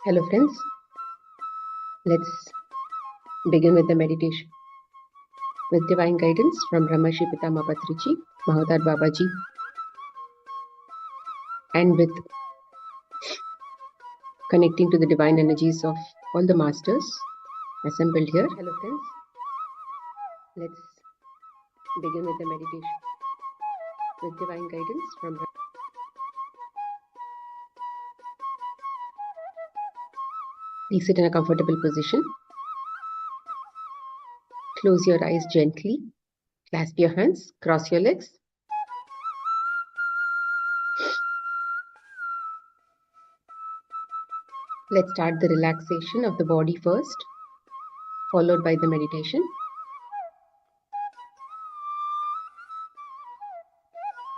Hello, friends. Let's begin with the meditation with divine guidance from Brahmarshi Pitama Patriji, Mahotar Babaji, and with connecting to the divine energies of all the masters assembled here. Hello, friends. Let's begin with the meditation with divine guidance from. Please sit in a comfortable position. Close your eyes gently. Clasp your hands. Cross your legs. Let's start the relaxation of the body first, followed by the meditation.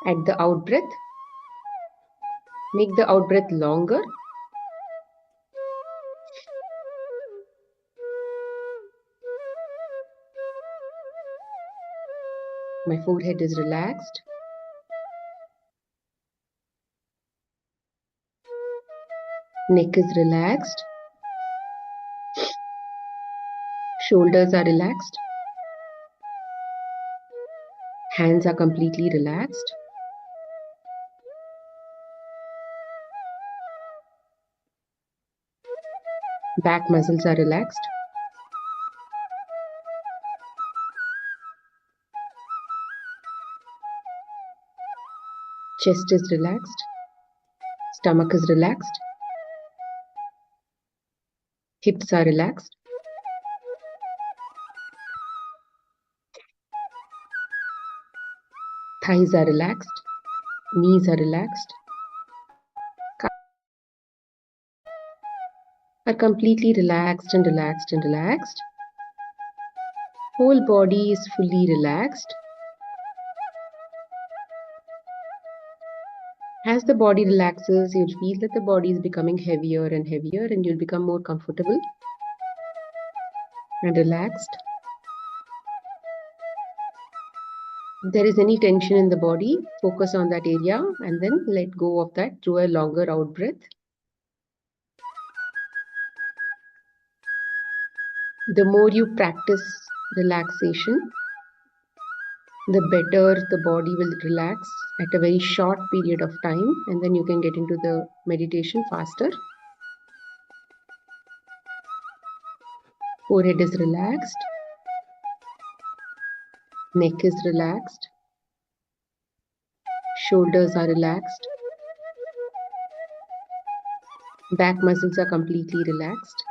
At the out breath, make the out breath longer. My forehead is relaxed. Neck is relaxed. Shoulders are relaxed. Hands are completely relaxed. Back muscles are relaxed. Chest is relaxed. Stomach is relaxed. Hips are relaxed. Thighs are relaxed. Knees are relaxed. Are completely relaxed and relaxed and relaxed. Whole body is fully relaxed. As the body relaxes, you'll feel that the body is becoming heavier and heavier, and you'll become more comfortable and relaxed. If there is any tension in the body, focus on that area and then let go of that through a longer out breath. The more you practice relaxation, the better the body will relax at a very short period of time, and then you can get into the meditation faster. Forehead is relaxed. Neck is relaxed. Shoulders are relaxed. Back muscles are completely relaxed.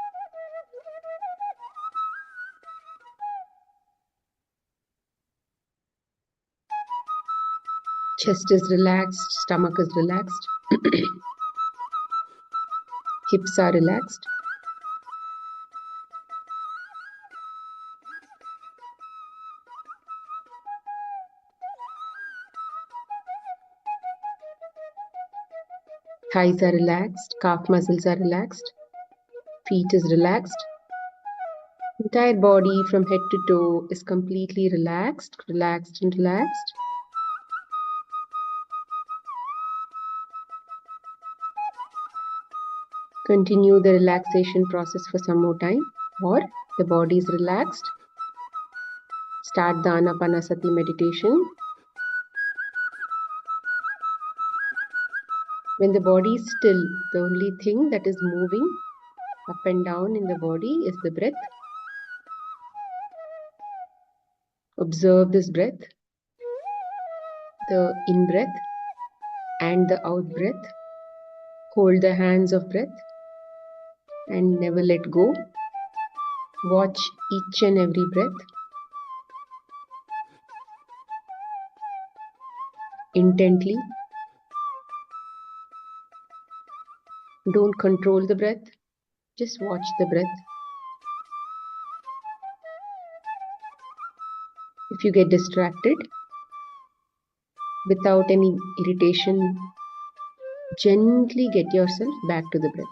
Chest is relaxed. Stomach is relaxed. Hips are relaxed. Thighs are relaxed. Calf muscles are relaxed. Feet is relaxed. Entire body from head to toe is completely relaxed, relaxed and relaxed. Continue the relaxation process for some more time, or the body is relaxed. Start the Anapanasati meditation. When the body is still, the only thing that is moving up and down in the body is the breath. Observe this breath, the in-breath and the out-breath. Hold the hands of breath and never let go. Watch each and every breath. Intently. Don't control the breath. Just watch the breath. If you get distracted, without any irritation, gently get yourself back to the breath.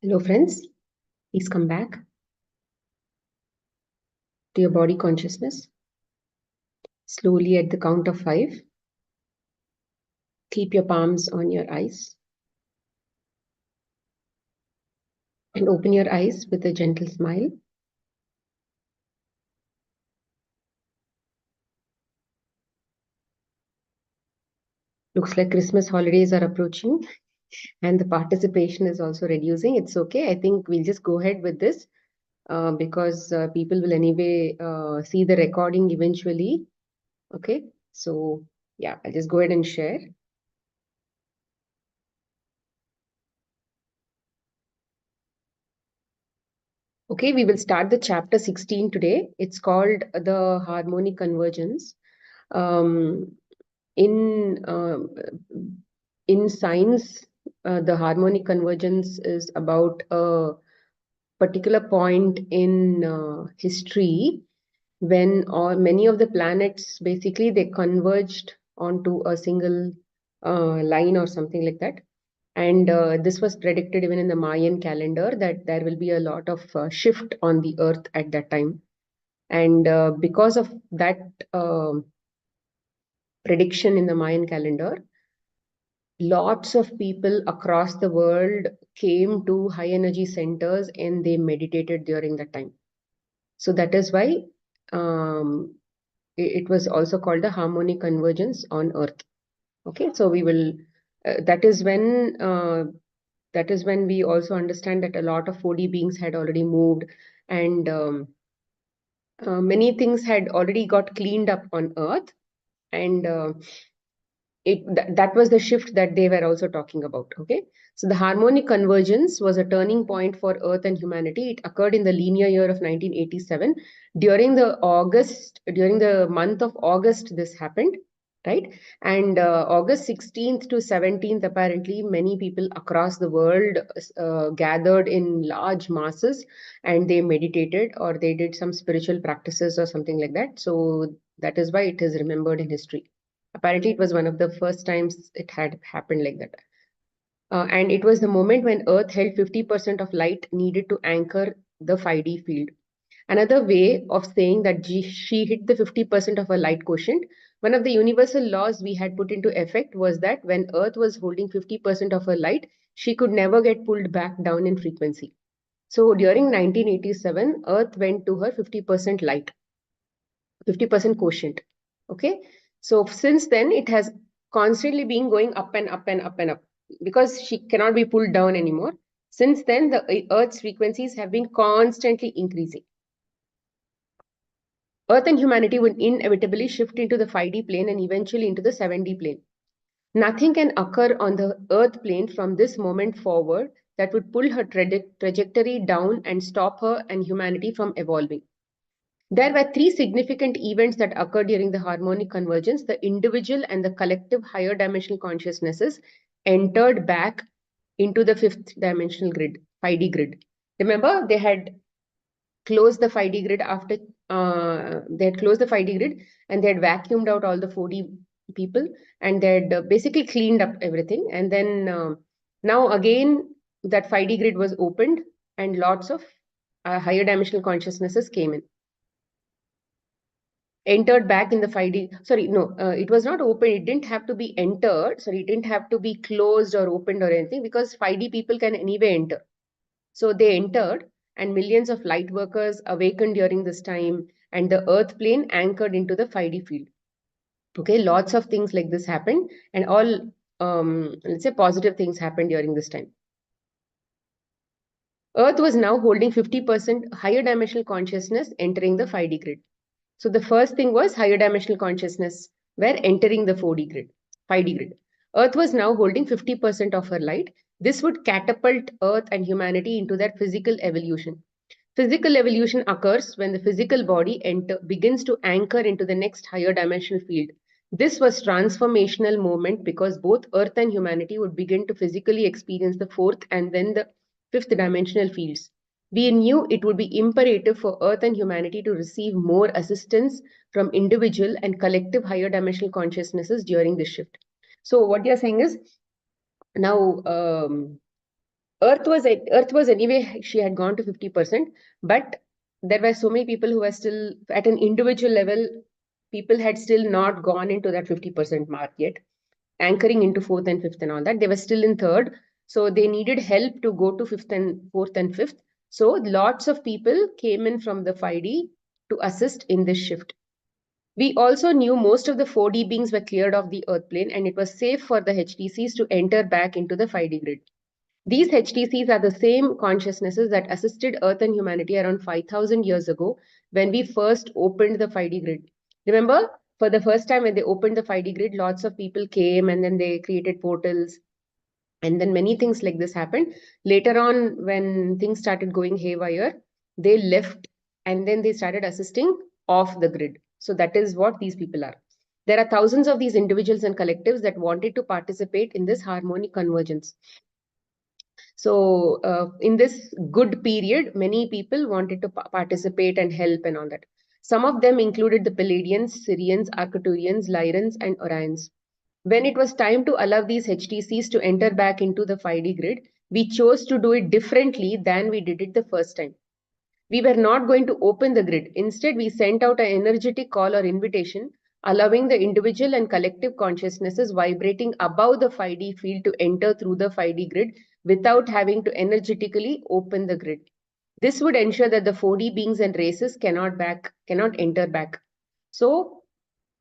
Hello, friends. Please come back to your body consciousness. Slowly at the count of 5, keep your palms on your eyes and open your eyes with a gentle smile. Looks like Christmas holidays are approaching and the participation is also reducing. It's okay. I think we'll just go ahead with this because people will anyway see the recording eventually. Okay. So, yeah, I'll just go ahead and share. Okay, we will start the chapter 16 today. It's called the harmonic convergence. Um, in in science, the harmonic convergence is about a particular point in history when many of the planets basically they converged onto a single line or something like that. And this was predicted even in the Mayan calendar that there will be a lot of shift on the earth at that time. And because of that prediction in the Mayan calendar, lots of people across the world came to high energy centers and they meditated during that time. So that is why it was also called the harmonic convergence on earth. Okay, so we will that is when we also understand that a lot of 4D beings had already moved, and many things had already got cleaned up on earth, and that was the shift that they were also talking about. Okay, so the harmonic convergence was a turning point for earth and humanity. It occurred in the linear year of 1987. During the month of August this happened, right? And August 16th to 17th, apparently many people across the world gathered in large masses and they meditated or they did some spiritual practices or something like that. So that is why it is remembered in history. Apparently, it was one of the first times it had happened like that. And it was the moment when Earth held 50% of light needed to anchor the 5D field. Another way of saying that she hit the 50% of her light quotient, one of the universal laws we had put into effect was that when Earth was holding 50% of her light, she could never get pulled back down in frequency. So during 1987, Earth went to her 50% light. 50% quotient. Okay. So since then, it has constantly been going up and up and up and up because she cannot be pulled down anymore. Since then, the Earth's frequencies have been constantly increasing. Earth and humanity would inevitably shift into the 5D plane and eventually into the 7D plane. Nothing can occur on the Earth plane from this moment forward that would pull her trajectory down and stop her and humanity from evolving. There were three significant events that occurred during the harmonic convergence. The individual and the collective higher dimensional consciousnesses entered back into the fifth dimensional grid, 5D grid. Remember, they had closed the 5D grid after they had closed the 5D grid and they had vacuumed out all the 4D people and they had basically cleaned up everything. And then now again, that 5D grid was opened and lots of higher dimensional consciousnesses came in. Entered back in the 5D. Sorry, no, it was not open. It didn't have to be entered. Sorry, it didn't have to be closed or opened or anything because 5D people can anyway enter. So they entered and millions of light workers awakened during this time and the earth plane anchored into the 5D field. Okay, lots of things like this happened and all, let's say positive things happened during this time. Earth was now holding 50% higher dimensional consciousness entering the 5D grid. So the first thing was higher dimensional consciousness were entering the 4D grid, 5D grid. Earth was now holding 50% of her light. This would catapult Earth and humanity into their physical evolution. Physical evolution occurs when the physical body begins to anchor into the next higher dimensional field. This was transformational moment because both Earth and humanity would begin to physically experience the fourth and then the fifth dimensional fields. We knew it would be imperative for Earth and humanity to receive more assistance from individual and collective higher dimensional consciousnesses during this shift. So what you're saying is now Earth was anyway, she had gone to 50%, but there were so many people who were still at an individual level. People had still not gone into that 50% mark yet, anchoring into fourth and fifth and all that. They were still in third, so they needed help to go to fifth and fourth and fifth. So lots of people came in from the 5D to assist in this shift. We also knew most of the 4D beings were cleared off the Earth plane, and it was safe for the HTCs to enter back into the 5D grid. These HTCs are the same consciousnesses that assisted Earth and humanity around 5,000 years ago when we first opened the 5D grid. Remember, for the first time when they opened the 5D grid, lots of people came and then they created portals. And then many things like this happened. Later on, when things started going haywire, they left and then they started assisting off the grid. So that is what these people are. There are thousands of these individuals and collectives that wanted to participate in this harmonic convergence. So in this good period, many people wanted to participate and help and all that. Some of them included the Pleiadians, Sirians, Arcturians, Lyrans, and Orions. When it was time to allow these HTCs to enter back into the 5D grid, we chose to do it differently than we did it the first time. We were not going to open the grid. Instead, we sent out an energetic call or invitation, allowing the individual and collective consciousnesses vibrating above the 5D field to enter through the 5D grid without having to energetically open the grid. This would ensure that the 4D beings and races cannot enter back. So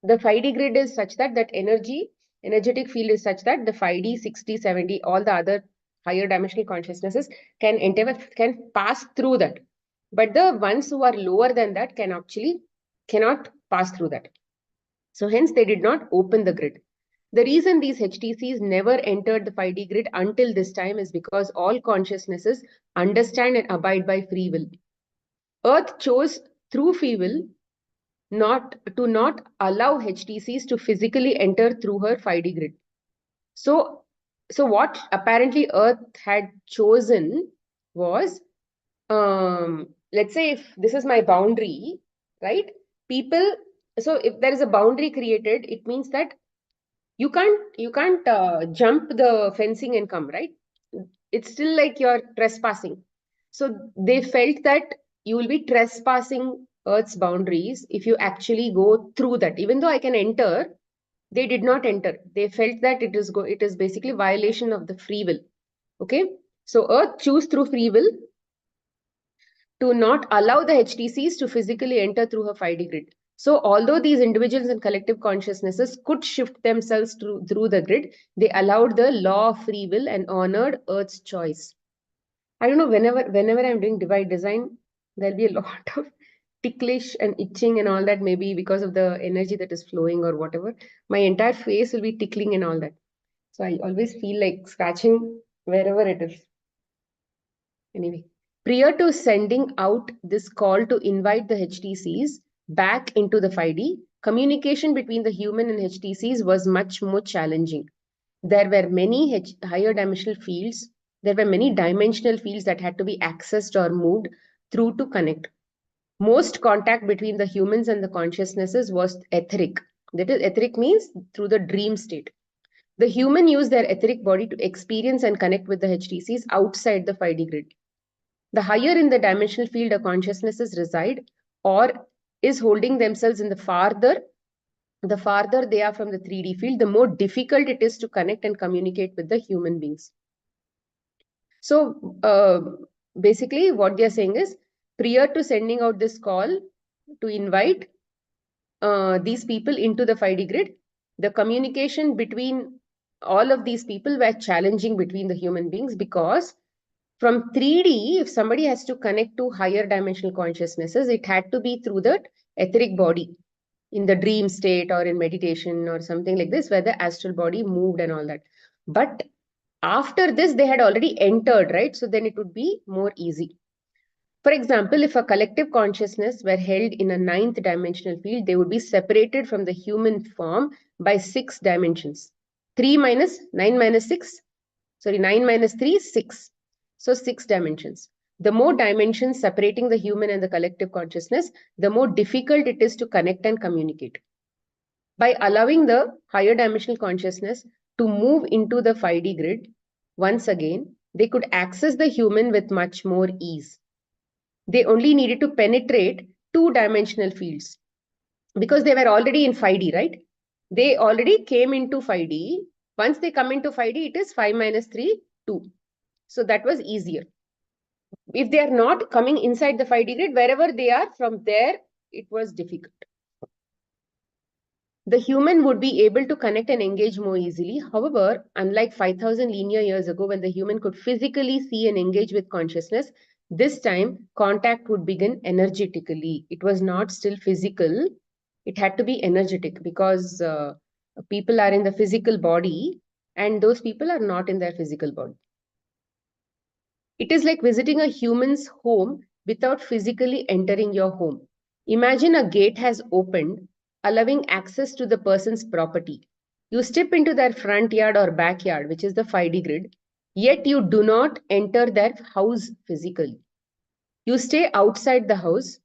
the 5D grid is such that energetic field is such that the 5D, 60, 70, all the other higher dimensional consciousnesses can pass through that. But the ones who are lower than that cannot pass through that. So hence they did not open the grid. The reason these HTCs never entered the 5D grid until this time is because all consciousnesses understand and abide by free will. Earth chose through free will not allow HTCs to physically enter through her 5D grid. So what apparently Earth had chosen was, let's say if this is my boundary, right? So if there is a boundary created, it means that you can't jump the fencing and come, right? It's still like you're trespassing. So they felt that you will be trespassing Earth's boundaries if you actually go through that. Even though I can enter, they did not enter. They felt that it is basically violation of the free will. Okay, so Earth choose through free will to not allow the HTCs to physically enter through her 5D grid. So although these individuals and collective consciousnesses could shift themselves through the grid, they allowed the law of free will and honored Earth's choice. I don't know, whenever I'm doing divide design, there'll be a lot of ticklish and itching and all that, maybe because of the energy that is flowing or whatever. My entire face will be tickling and all that. So I always feel like scratching wherever it is. Anyway, prior to sending out this call to invite the HTCs back into the 5D, communication between the human and HTCs was much more challenging. There were many higher dimensional fields. There were many dimensional fields that had to be accessed or moved through to connect. Most contact between the humans and the consciousnesses was etheric. That is, etheric means through the dream state. The human used their etheric body to experience and connect with the HTCs outside the 5D grid. The higher in the dimensional field a consciousnesses reside or is holding themselves in the farther they are from the 3D field, the more difficult it is to connect and communicate with the human beings. So basically what they are saying is, prior to sending out this call to invite these people into the 5D grid, the communication between all of these people were challenging between the human beings, because from 3D, if somebody has to connect to higher dimensional consciousnesses, it had to be through the etheric body in the dream state or in meditation or something like this, where the astral body moved and all that. But after this, they had already entered, right? So then it would be more easy. For example, if a collective consciousness were held in a 9th dimensional field, they would be separated from the human form by 6 dimensions. 9 minus 3, 6. So 6 dimensions. The more dimensions separating the human and the collective consciousness, the more difficult it is to connect and communicate. By allowing the higher dimensional consciousness to move into the 5D grid, once again, they could access the human with much more ease. They only needed to penetrate two-dimensional fields because they were already in 5D, right? They already came into 5D. Once they come into 5D, it is 5 minus 3, 2. So that was easier. If they are not coming inside the 5D grid, wherever they are, from there, it was difficult. The human would be able to connect and engage more easily. However, unlike 5,000 linear years ago, when the human could physically see and engage with consciousness, this time contact would begin energetically. It was not still physical. It had to be energetic because people are in the physical body and those people are not in their physical body. It is like visiting a human's home without physically entering your home. Imagine a gate has opened, allowing access to the person's property. You step into their front yard or backyard, which is the 5D grid, yet you do not enter their house physically. You stay outside the house.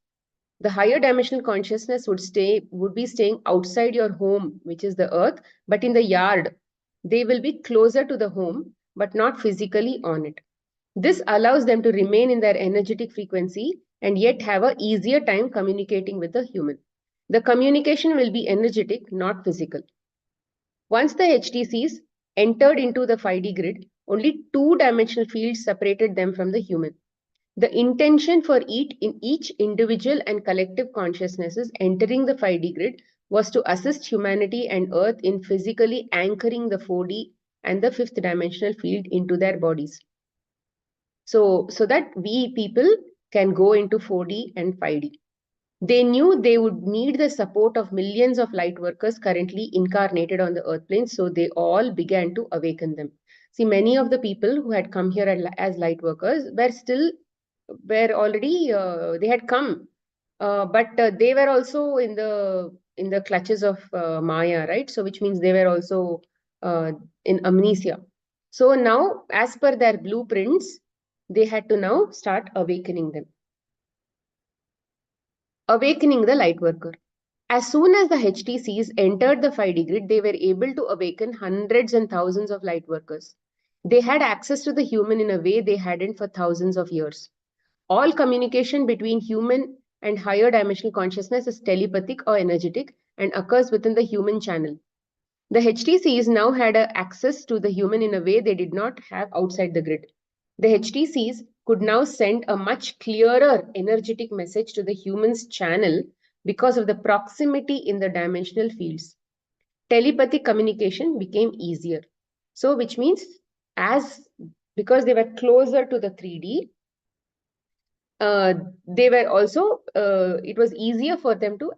The higher dimensional consciousness would be staying outside your home, which is the earth, but in the yard. They will be closer to the home, but not physically on it. This allows them to remain in their energetic frequency and yet have a easier time communicating with the human. The communication will be energetic, not physical. Once the HTCs entered into the 5D grid, only two-dimensional fields separated them from the human. The intention for each individual and collective consciousnesses entering the 5D grid was to assist humanity and Earth in physically anchoring the 4D and the fifth dimensional field into their bodies. So that we people can go into 4D and 5D. They knew they would need the support of millions of light workers currently incarnated on the earth plane, so they all began to awaken them. See, many of the people who had come here as light workers were already they had come, but they were also in the clutches of Maya, right? So which means they were also in amnesia. So now, as per their blueprints, they had to now start awakening them. Awakening the light worker. As soon as the HTCs entered the 5D grid, they were able to awaken hundreds and thousands of light workers. They had access to the human in a way they hadn't for thousands of years. All communication between human and higher dimensional consciousness is telepathic or energetic and occurs within the human channel. The HTCs now had access to the human in a way they did not have outside the grid. The HTCs could now send a much clearer energetic message to the human's channel because of the proximity in the dimensional fields. Telepathic communication became easier. So, which means because they were closer to the 3D, they were also, it was easier for them to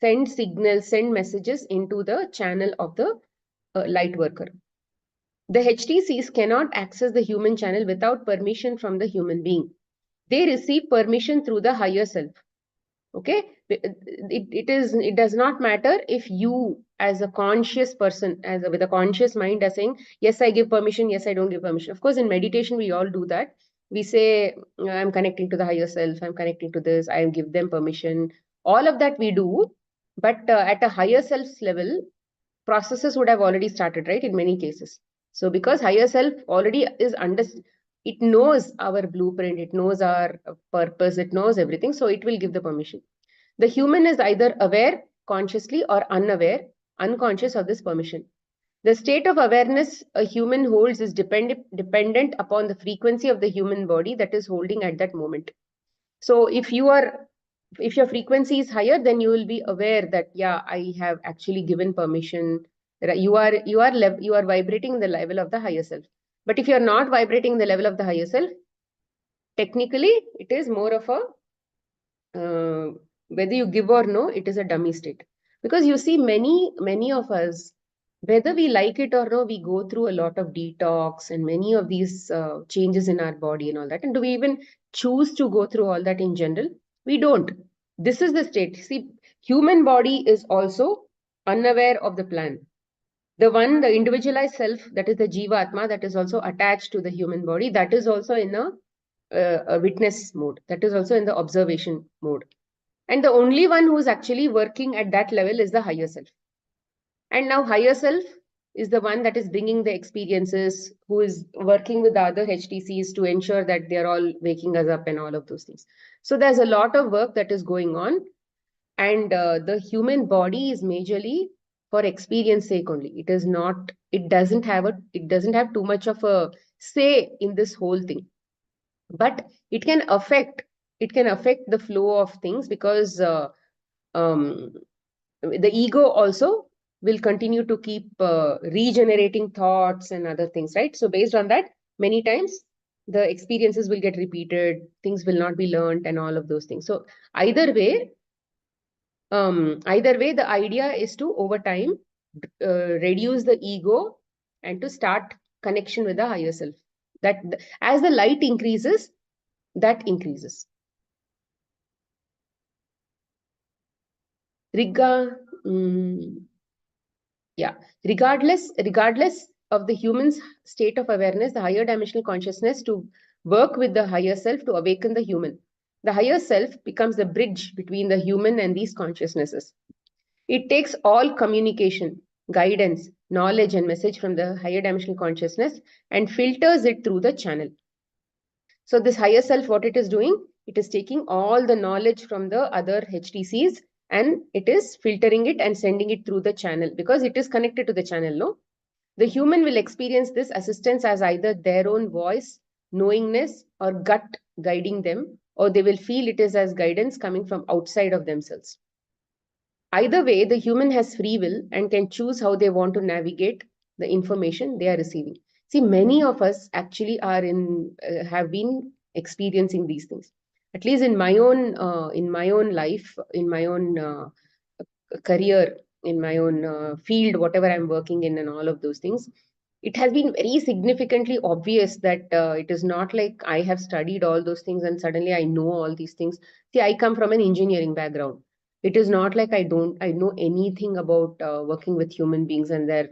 send signals, send messages into the channel of the light worker. The HTCs cannot access the human channel without permission from the human being. They receive permission through the higher self. Okay, it does not matter if you as a conscious person with a conscious mind are saying yes I give permission, yes I don't give permission. Of course in meditation we all do that. We say I'm connecting to the higher self, I'm connecting to this, I give them permission. All of that we do, but at a higher self's level processes would have already started, right, in many cases. So because higher self already it knows our blueprint, it knows our purpose, it knows everything, so it will give the permission. The human is either aware consciously or unaware, unconscious of this permission. The state of awareness a human holds is dependent upon the frequency of the human body that is holding at that moment. So if your frequency is higher, then you will be aware that yeah, I have actually given permission. You are vibrating the level of the higher self. But if you are not vibrating the level of the higher self, technically it is more of a whether you give or no, it is a dummy state. Because you see, many of us, whether we like it or no, we go through a lot of detox and many of these changes in our body and all that. And do we even choose to go through all that in general? We don't. This is the state. See, human body is also unaware of the plan. The individualized self, that is the Jiva Atma, that is also attached to the human body, that is also in a witness mode. That is also in the observation mode. And the only one who is actually working at that level is the higher self. And now higher self is the one that is bringing the experiences, who is working with the other HTCs to ensure that they're all waking us up and all of those things. So there's a lot of work that is going on, and the human body is majorly for experience sake only. It is not, it doesn't have too much of a say in this whole thing, but it can affect the flow of things, because um, the ego also will continue to keep regenerating thoughts and other things, right? So based on that, many times the experiences will get repeated, things will not be learned, and all of those things. So either way, the idea is to over time reduce the ego and to start connection with the higher self. That as the light increases, that increases. Riga, yeah. Regardless of the human's state of awareness, the higher dimensional consciousness to work with the higher self to awaken the human. The higher self becomes the bridge between the human and these consciousnesses. It takes all communication, guidance, knowledge, and message from the higher dimensional consciousness and filters it through the channel. So this higher self, what it is doing, it is taking all the knowledge from the other HTCs and it is filtering it and sending it through the channel, because it is connected to the channel, no? The human will experience this assistance as either their own voice, knowingness, or gut guiding them, or they will feel it is as guidance coming from outside of themselves. Either way, the human has free will and can choose how they want to navigate the information they are receiving. See, many of us actually have been experiencing these things. At least in my own life, in my own career, in my own field, whatever I'm working in, and all of those things, it has been very significantly obvious that it is not like I have studied all those things and suddenly I know all these things. See, I come from an engineering background. It is not like I know anything about working with human beings and their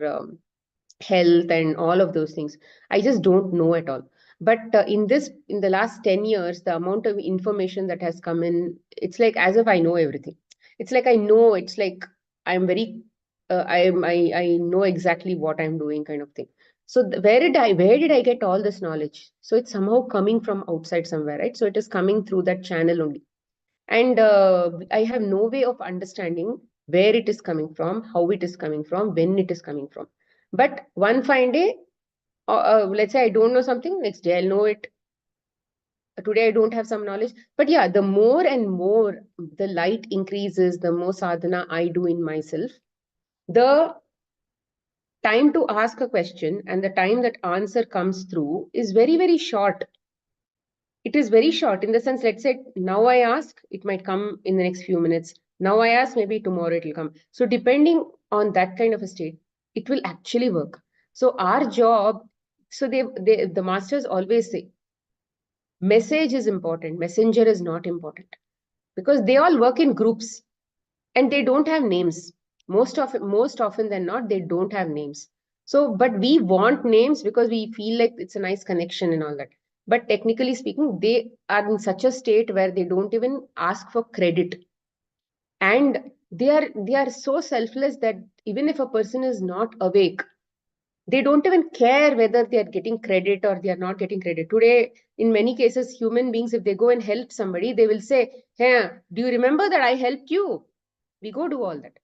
health and all of those things. I just don't know at all. But in the last 10 years, the amount of information that has come in, it's like as if I know everything. It's like I know, it's like I'm very, I know exactly what I'm doing, kind of thing. So where did I get all this knowledge? So it's somehow coming from outside somewhere, right? So it is coming through that channel only. And I have no way of understanding where it is coming from, how it is coming from, when it is coming from. But one fine day, let's say I don't know something, next day I'll know it. Today I don't have some knowledge. But yeah, the more and more the light increases, the more sadhana I do in myself, the time to ask a question and the time that answer comes through is very, very short. It is very short in the sense, let's say now I ask, it might come in the next few minutes. Now I ask, maybe tomorrow it will come. So depending on that kind of a state, it will actually work. So our job, so the masters always say, message is important, messenger is not important, because they all work in groups and they don't have names. Most often than not, they don't have names. So, but we want names because we feel like it's a nice connection and all that. But technically speaking, they are in such a state where they don't even ask for credit. And they are so selfless that even if a person is not awake, they don't even care whether they are getting credit or they are not getting credit. Today, in many cases, human beings, if they go and help somebody, they will say, hey, do you remember that I helped you? We go do all that.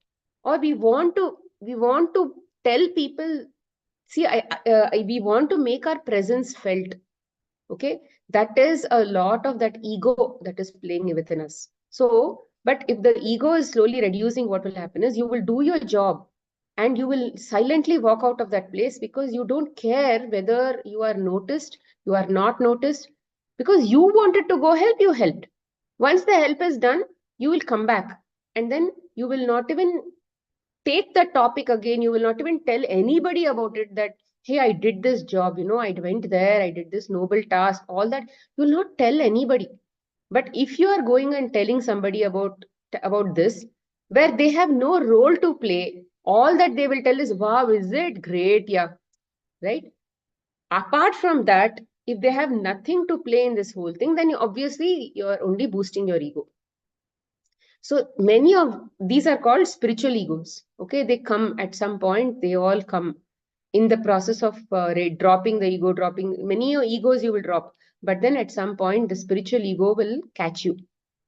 Or we want to tell people, see, we want to make our presence felt. Okay, that is a lot of that ego that is playing within us. So, but if the ego is slowly reducing, what will happen is you will do your job and you will silently walk out of that place, because you don't care whether you are noticed, you are not noticed, because you wanted to go help, you helped. Once the help is done, you will come back, and then you will not even take the topic again. You will not even tell anybody about it, that hey, I did this job, I went there, I did this noble task, all that. You will not tell anybody. But if you are going and telling somebody about this, where they have no role to play, all that they will tell is, wow, is it great? Yeah, right. Apart from that, if they have nothing to play in this whole thing, then obviously you're only boosting your ego. So many of these are called spiritual egos. Okay, they come at some point, they all come. in the process of dropping the ego, dropping many egos you will drop, but then at some point the spiritual ego will catch you,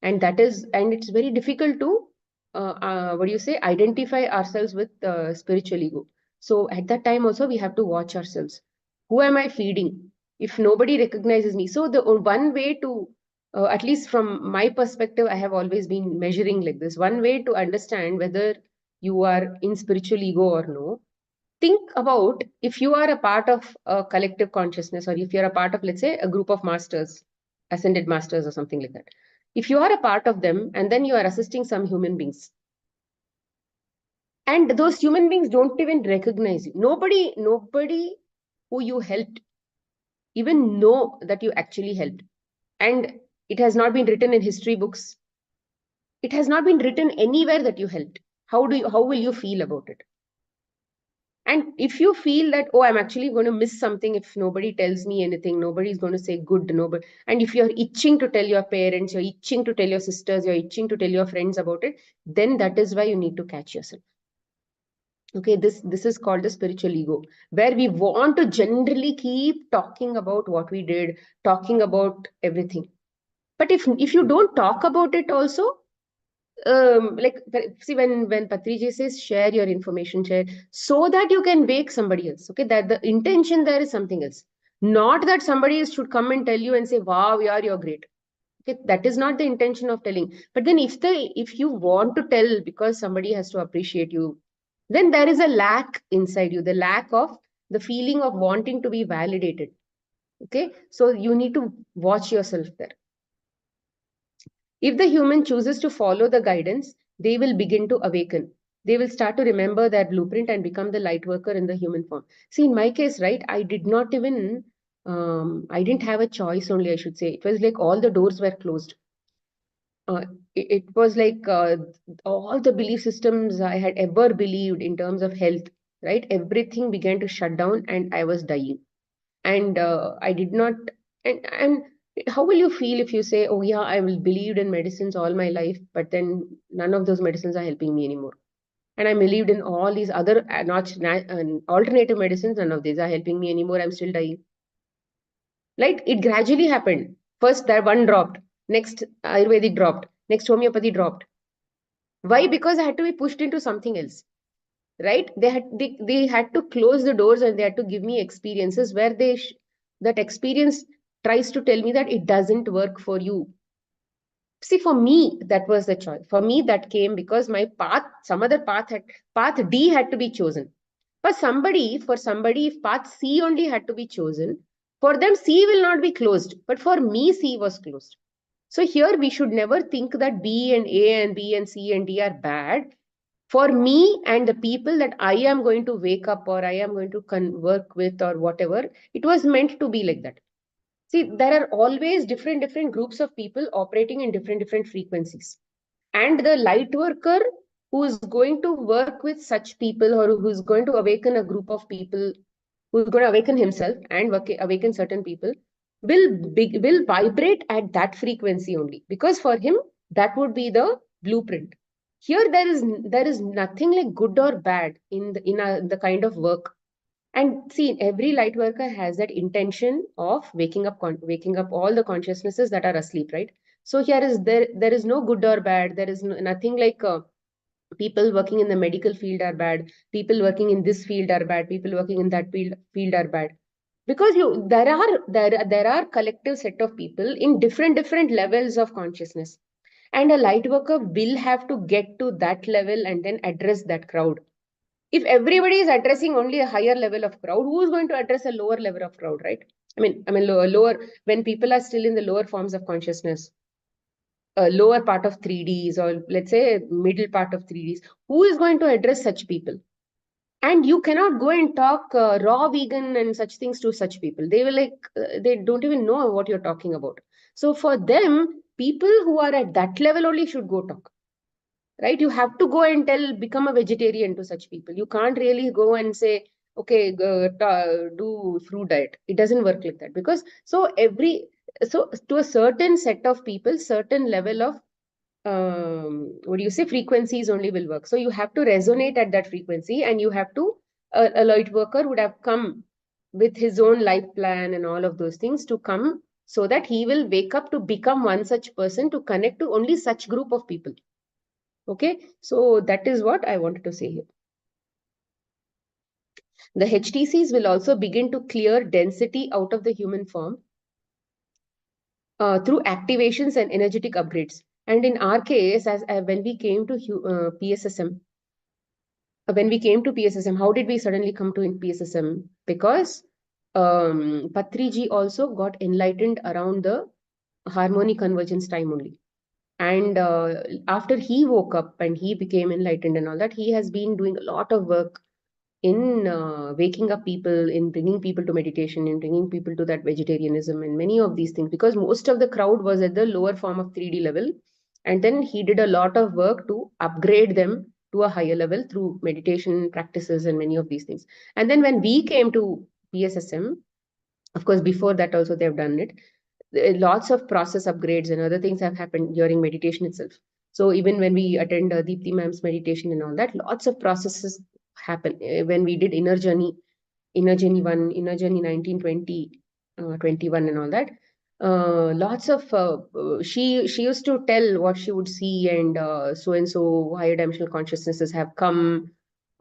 and it's very difficult to what do you say, identify ourselves with spiritual ego. So at that time also we have to watch ourselves. Who am I feeding? If nobody recognizes me, so the one way to at least from my perspective, I have always been measuring like this. One way to understand whether you are in spiritual ego or no, think about if you are a part of a collective consciousness, or if you're a part of, let's say, a group of masters, ascended masters or something like that. If you are a part of them and then you are assisting some human beings, and those human beings don't even recognize you, nobody who you helped even know that you actually helped, and it has not been written in history books, it has not been written anywhere that you helped, how will you feel about it? And if you feel that, oh, I'm actually going to miss something if nobody tells me anything, nobody's going to say good, nobody, and if you're itching to tell your parents, you're itching to tell your sisters, you're itching to tell your friends about it, then that is why you need to catch yourself. Okay, this is called the spiritual ego, where we want to generally keep talking about what we did, talking about everything. But if you don't talk about it also, like see, when Patriji says share your information, share so that you can wake somebody else. Okay, that the intention there is something else, not that somebody else should come and tell you and say, wow, yeah, you're great. Okay, that is not the intention of telling. But then if you want to tell because somebody has to appreciate you, then there is a lack inside you, the lack of the feeling of wanting to be validated. Okay, so you need to watch yourself there. If the human chooses to follow the guidance, they will begin to awaken. They will start to remember their blueprint and become the light worker in the human form. See, in my case, right, I did not even, I didn't have a choice only, I should say. It was like all the doors were closed. It was like all the belief systems I had ever believed in terms of health, right? Everything began to shut down and I was dying. And I did not, and how will you feel if you say, oh yeah, I will believed in medicines all my life, but then none of those medicines are helping me anymore. And I believed in all these other alternative medicines, none of these are helping me anymore. I'm still dying. Like it gradually happened. First, that one dropped. Next, Ayurvedic dropped. Next, homeopathy dropped. Why? Because I had to be pushed into something else, right? They had to close the doors and they had to give me experiences where that experience tries to tell me that it doesn't work for you. See, for me, that was the choice. For me, that came because my path, some other path D had to be chosen. For somebody, if path C only had to be chosen, for them C will not be closed. But for me, C was closed. So here we should never think that B and A and B and C and D are bad. For me and the people that I am going to wake up or I am going to work with or whatever, it was meant to be like that. See, there are always different groups of people operating in different frequencies. And the light worker who is going to work with such people or who is going to awaken a group of people, who is going to awaken himself and awaken certain people, will vibrate at that frequency only. Because for him, that would be the blueprint. Here, there is nothing like good or bad in the kind of work. And see, every light worker has that intention of waking up all the consciousnesses that are asleep, right? So there is no good or bad. There is nothing like people working in the medical field are bad. People working in this field are bad. People working in that field are bad. Because there are collective set of people in different levels of consciousness, and a light worker will have to get to that level and then address that crowd. If everybody is addressing only a higher level of crowd, who is going to address a lower level of crowd, right? I mean lower, when people are still in the lower forms of consciousness, lower part of 3Ds, or let's say middle part of 3Ds, who is going to address such people? And you cannot go and talk raw vegan and such things to such people. They will they don't even know what you're talking about. So for them, people who are at that level only should go talk, right? You have to go and become a vegetarian to such people. You can't really go and say, okay, do fruit diet. It doesn't work like that. Because so to a certain set of people, certain level of what do you say, frequencies only will work. So you have to resonate at that frequency, and you have to a light worker would have come with his own life plan and all of those things to come, so that he will wake up to become one such person, to connect to only such group of people. Okay, so that is what I wanted to say here. The HTCs will also begin to clear density out of the human form through activations and energetic upgrades. And in our case, as when we came to PSSM, how did we suddenly come to in PSSM? Because Patriji also got enlightened around the harmonic convergence time only. And after he woke up and he became enlightened and all that, he has been doing a lot of work in waking up people, in bringing people to meditation, in bringing people to that vegetarianism and many of these things, because most of the crowd was at the lower form of 3D level. And then he did a lot of work to upgrade them to a higher level through meditation practices and many of these things. And then when we came to PSSM, of course, before that also they have done it, lots of process upgrades and other things have happened during meditation itself. So even when we attend Deepti ma'am's meditation and all that, lots of processes happen. When we did Inner Journey 1, Inner Journey 1920, 21 and all that, lots of, she used to tell what she would see, and so higher dimensional consciousnesses have come,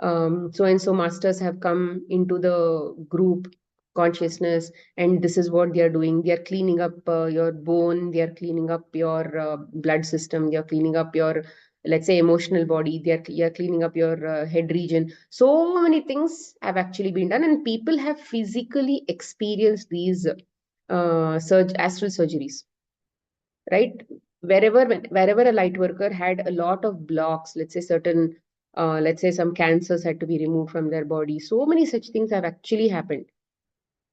so masters have come into the group consciousness, and this is what they are doing. They are cleaning up your bone, they are cleaning up your blood system, they are cleaning up your, let's say, emotional body, they are cleaning up your head region. So many things have actually been done, and people have physically experienced these astral surgeries, right? Wherever a light worker had a lot of blocks, let's say certain, let's say some cancers had to be removed from their body, so many such things have actually happened.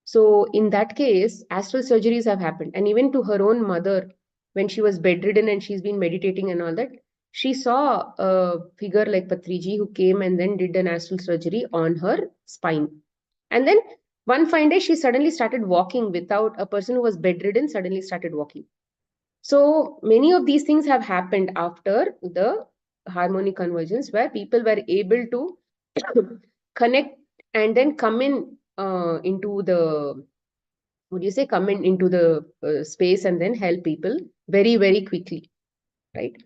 So in that case, astral surgeries have happened. And even to her own mother, when she was bedridden and she's been meditating and all that, she saw a figure like Patriji who came and then did an astral surgery on her spine. And then one fine day, she suddenly started walking without, a person who was bedridden suddenly started walking. So many of these things have happened after the harmonic convergence, where people were able to connect and then come in into the, would you say, come in into the space and then help people very, very quickly, right?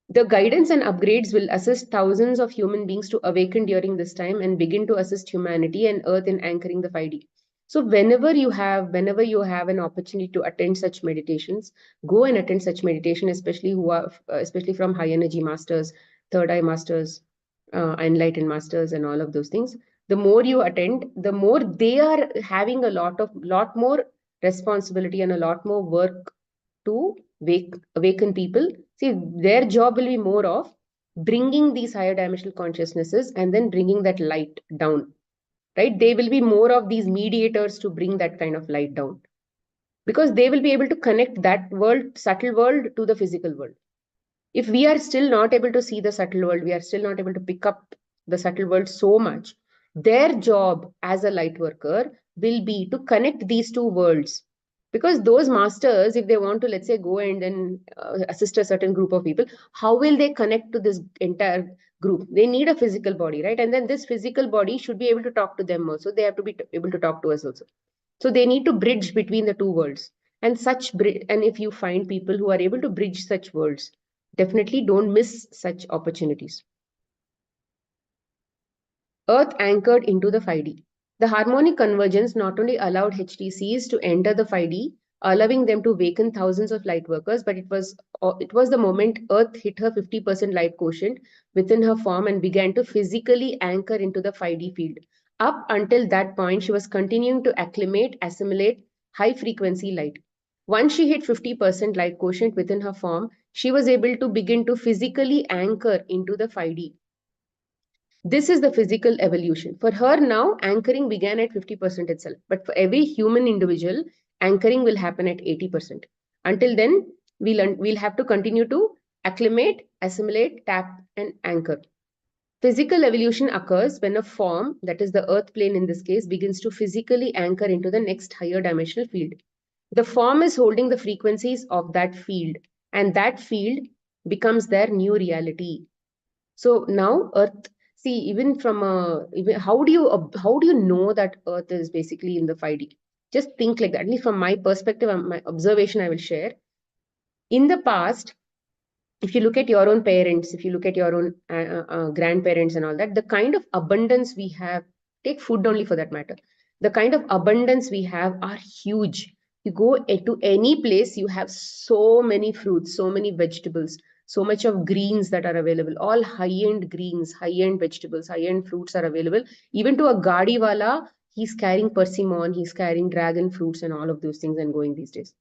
The guidance and upgrades will assist thousands of human beings to awaken during this time and begin to assist humanity and Earth in anchoring the 5D. So whenever you have an opportunity to attend such meditations, go and attend such meditation, especially from high energy masters, third eye masters, enlightened masters, and all of those things. The more you attend, the more they are having a lot more responsibility and a lot more work to awaken people. See, their job will be more of bringing these higher dimensional consciousnesses and then bringing that light down, right? They will be more of these mediators to bring that kind of light down, because they will be able to connect that world, subtle world, to the physical world. If we are still not able to see the subtle world, we are still not able to pick up the subtle world so much, their job as a light worker will be to connect these two worlds. Because those masters, if they want to, let's say, go and then assist a certain group of people, how will they connect to this entire group? They need a physical body, right? And then this physical body should be able to talk to them also. They have to be able to talk to us also. So they need to bridge between the two worlds. And if you find people who are able to bridge such worlds, definitely don't miss such opportunities. Earth anchored into the 5D. The harmonic convergence not only allowed HTCs to enter the 5D, allowing them to awaken thousands of light workers, but it was the moment Earth hit her 50% light quotient within her form and began to physically anchor into the 5D field. Up until that point, she was continuing to assimilate high frequency light. Once she hit 50% light quotient within her form, she was able to begin to physically anchor into the 5D. This is the physical evolution. For her now, anchoring began at 50% itself. But for every human individual, anchoring will happen at 80%. Until then, we'll have to continue to acclimate, assimilate, tap, and anchor. Physical evolution occurs when a form, that is the earth plane in this case, begins to physically anchor into the next higher dimensional field. The form is holding the frequencies of that field, and that field becomes their new reality. So now Earth, See, even from how do you know that Earth is basically in the 5D? Just think like that. At least from my perspective, my observation, I will share. In the past, if you look at your own parents, if you look at your own grandparents and all that, the kind of abundance we have, take food only for that matter, the kind of abundance we have are huge. You go to any place, you have so many fruits, so many vegetables, so much of greens that are available, all high-end greens, high-end vegetables, high-end fruits are available. Even to a gadiwala, he's carrying persimmon, he's carrying dragon fruits and all of those things and going these days,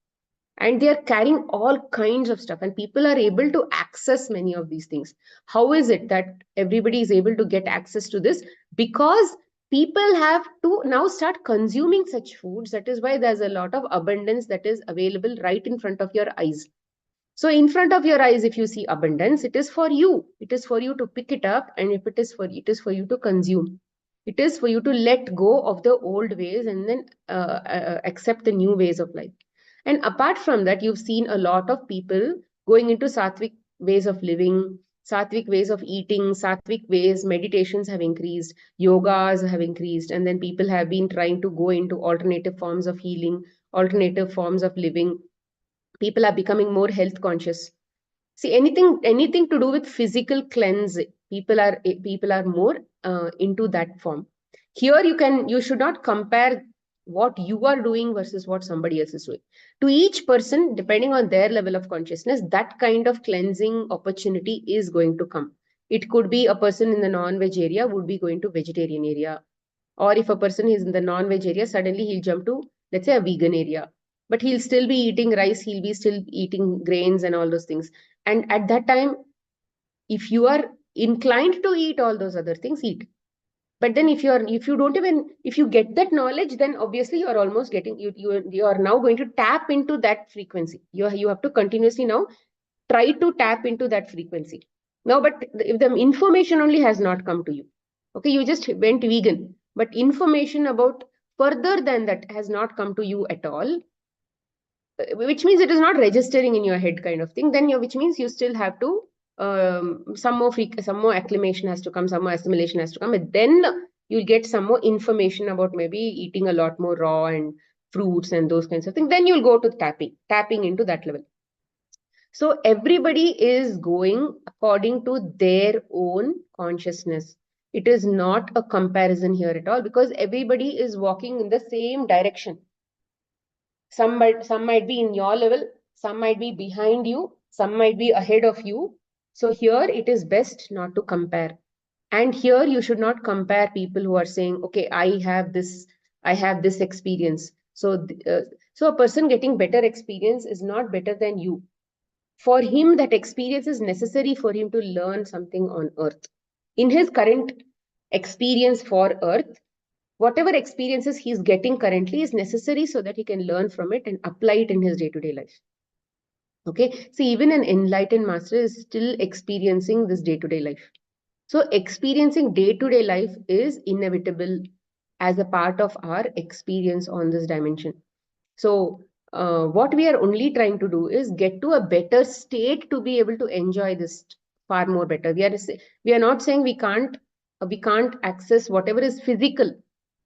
and they are carrying all kinds of stuff, and people are able to access many of these things. How is it that everybody is able to get access to this? Because people have to now start consuming such foods. That is why there's a lot of abundance that is available right in front of your eyes. So in front of your eyes, if you see abundance, it is for you, it is for you to pick it up, and if it is for, it is for you to consume. It is for you to let go of the old ways and then accept the new ways of life. And apart from that, you've seen a lot of people going into sattvic ways of living, sattvic ways of eating, sattvic ways. Meditations have increased, yogas have increased, and then people have been trying to go into alternative forms of healing, alternative forms of living. People are becoming more health conscious. See, anything to do with physical cleanse, people are more into that form. Here you should not compare what you are doing versus what somebody else is doing. To each person, depending on their level of consciousness, that kind of cleansing opportunity is going to come. It could be a person in the non-veg area would be going to vegetarian area, or if a person is in the non-veg area, suddenly he'll jump to, let's say, a vegan area, but he'll still be eating rice, he'll be still eating grains and all those things. And at that time, if you are inclined to eat all those other things, eat. But then if you don't even, if you get that knowledge, then obviously you are almost getting, you are now going to tap into that frequency. You have to continuously now try to tap into that frequency. Now, but if the information only has not come to you, okay, you just went vegan, but information about further than that has not come to you at all, which means it is not registering in your head kind of thing, then which means you still have to, some more acclimation has to come, some more assimilation has to come, and then you'll get some more information about maybe eating a lot more raw and fruits and those kinds of things. Then you'll go to tapping into that level. So everybody is going according to their own consciousness. It is not a comparison here at all, because everybody is walking in the same direction. Some might be in your level, some might be behind you, some might be ahead of you. So here it is best not to compare. And here you should not compare people who are saying, okay, I have this experience. So so a person getting better experience is not better than you. For him, that experience is necessary for him to learn something on earth. In his current experience for earth, whatever experiences he's getting currently is necessary so that he can learn from it and apply it in his day-to-day life. Okay. See, even an enlightened master is still experiencing this day-to-day life. So experiencing day-to-day life is inevitable as a part of our experience on this dimension. So what we are only trying to do is get to a better state to be able to enjoy this far more better. We are not saying we can't access whatever is physical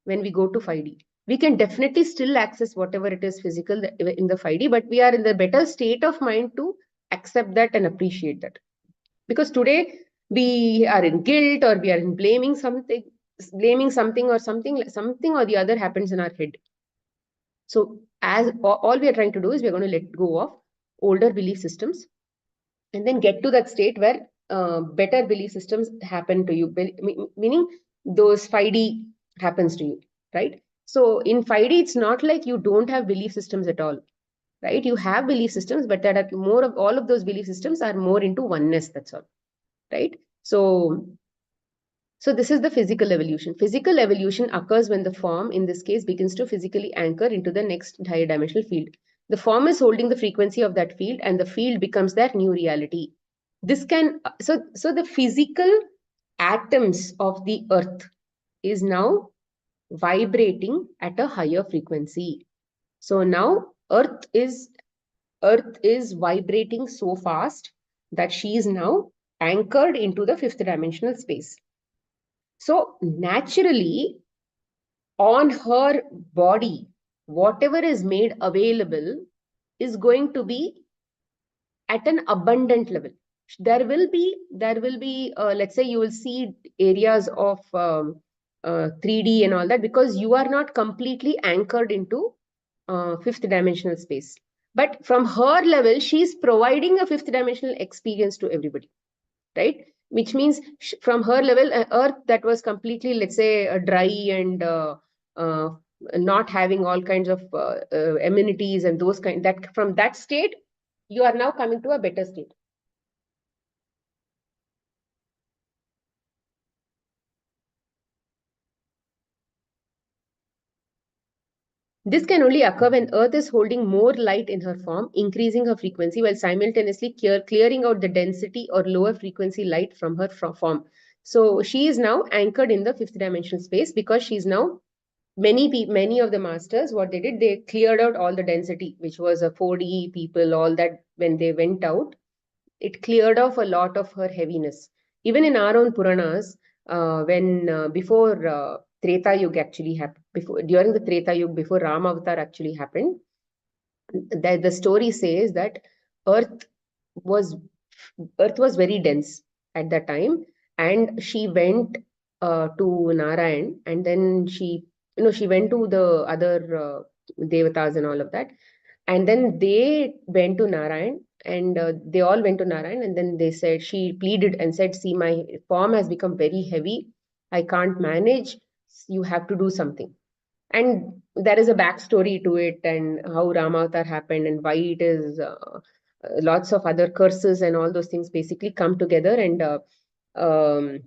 when we go to 5D. We can definitely still access whatever it is physical in the 5D, but we are in the better state of mind to accept that and appreciate that. Because today we are in guilt, or we are in blaming something or something or the other happens in our head. So as all we are trying to do is we are going to let go of older belief systems and then get to that state where better belief systems happen to you, meaning those 5D happens to you, right? So in 5D, it's not like you don't have belief systems at all, right? You have belief systems, but that are more of, all of those belief systems are more into oneness, that's all, right? So this is the physical evolution. Physical evolution occurs when the form, in this case, begins to physically anchor into the next higher dimensional field. The form is holding the frequency of that field, and the field becomes that new reality. This can, so the physical atoms of the earth is now vibrating at a higher frequency. So now earth is vibrating so fast that she is now anchored into the fifth dimensional space. So naturally, on her body, whatever is made available is going to be at an abundant level. There will be let's say you will see areas of 3D and all that, because you are not completely anchored into fifth dimensional space. But from her level, she's providing a fifth dimensional experience to everybody, right? Which means from her level, Earth that was completely, let's say, dry and uh, not having all kinds of amenities and those kind, that from that state, you are now coming to a better state. This can only occur when Earth is holding more light in her form, increasing her frequency while simultaneously clearing out the density or lower frequency light from her form. So she is now anchored in the fifth dimensional space, because she's now, many of the masters, what they did, they cleared out all the density, which was a 4D people, all that. When they went out, it cleared off a lot of her heaviness. Even in our own Puranas, when before Treta Yuga actually happened, before, during the Treta Yuga, before Ram Avatar actually happened, the story says that Earth was Earth was very dense at that time, and she went to Narayan, and then she went to the other devatas and all of that, and then they went to Narayan, and they all went to Narayan, and then they said, she pleaded and said, see, my form has become very heavy. I can't manage. You have to do something. And there is a backstory to it, and how Ramavatar happened, and why it is lots of other curses and all those things basically come together, and um,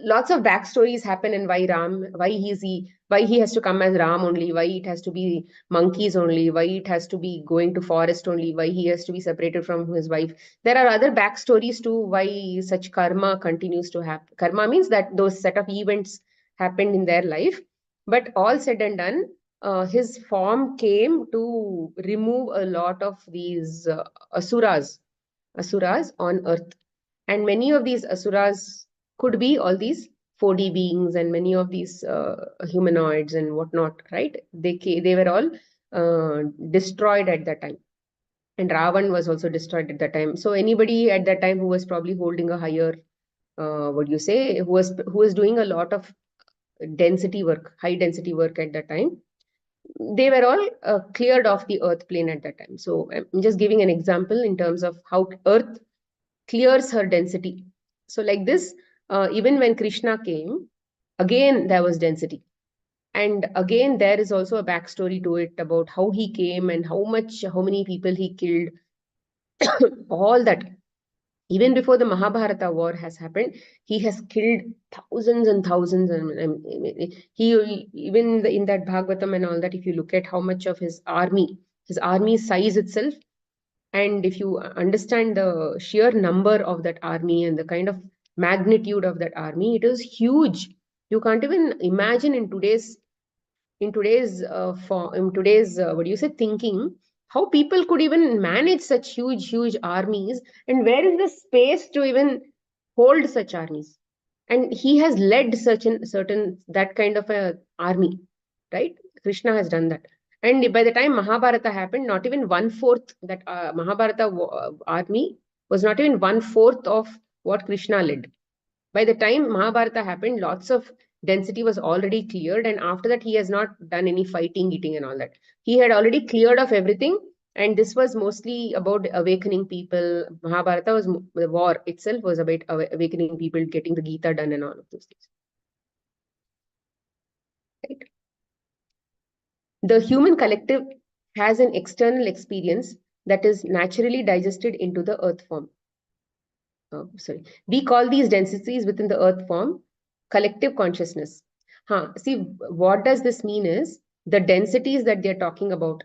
lots of backstories happen, and why he has to come as Ram only, why it has to be monkeys only, why it has to be going to forest only, why he has to be separated from his wife. There are other backstories too, why such karma continues to happen. Karma means that those set of events happened in their life. But all said and done, his form came to remove a lot of these asuras on earth. And many of these asuras could be all these 4D beings, and many of these humanoids and whatnot, right? They were all destroyed at that time. And Ravan was also destroyed at that time. So anybody at that time who was probably holding a higher, what do you say, who was doing a lot of density work, high density work at that time, they were all cleared off the earth plane at that time. So I'm just giving an example in terms of how earth clears her density. So like this, even when Krishna came, again there was density. And again, there is also a backstory to it about how he came and how many people he killed, all that. Even before the Mahabharata war has happened, he has killed thousands and thousands. And he, even in that Bhagavatam and all that, if you look at how much of his army size itself, and if you understand the sheer number of that army and the kind of magnitude of that army, it is huge. You can't even imagine in today's what do you say, thinking, how people could even manage such huge armies, and where is the space to even hold such armies. And he has led such an certain that kind of a army, right? Krishna has done that. And by the time Mahabharata happened, not even one fourth, that Mahabharata army was not even one fourth of what Krishna led. By the time Mahabharata happened, lots of density was already cleared, and after that, he has not done any fighting, eating, and all that. He had already cleared off everything, and this was mostly about awakening people. Mahabharata was the war itself was about awakening people, getting the Gita done, and all of those things. Right? The human collective has an external experience that is naturally digested into the earth form. Sorry, we call these densities within the earth form collective consciousness. See, what does this mean is the densities that they're talking about.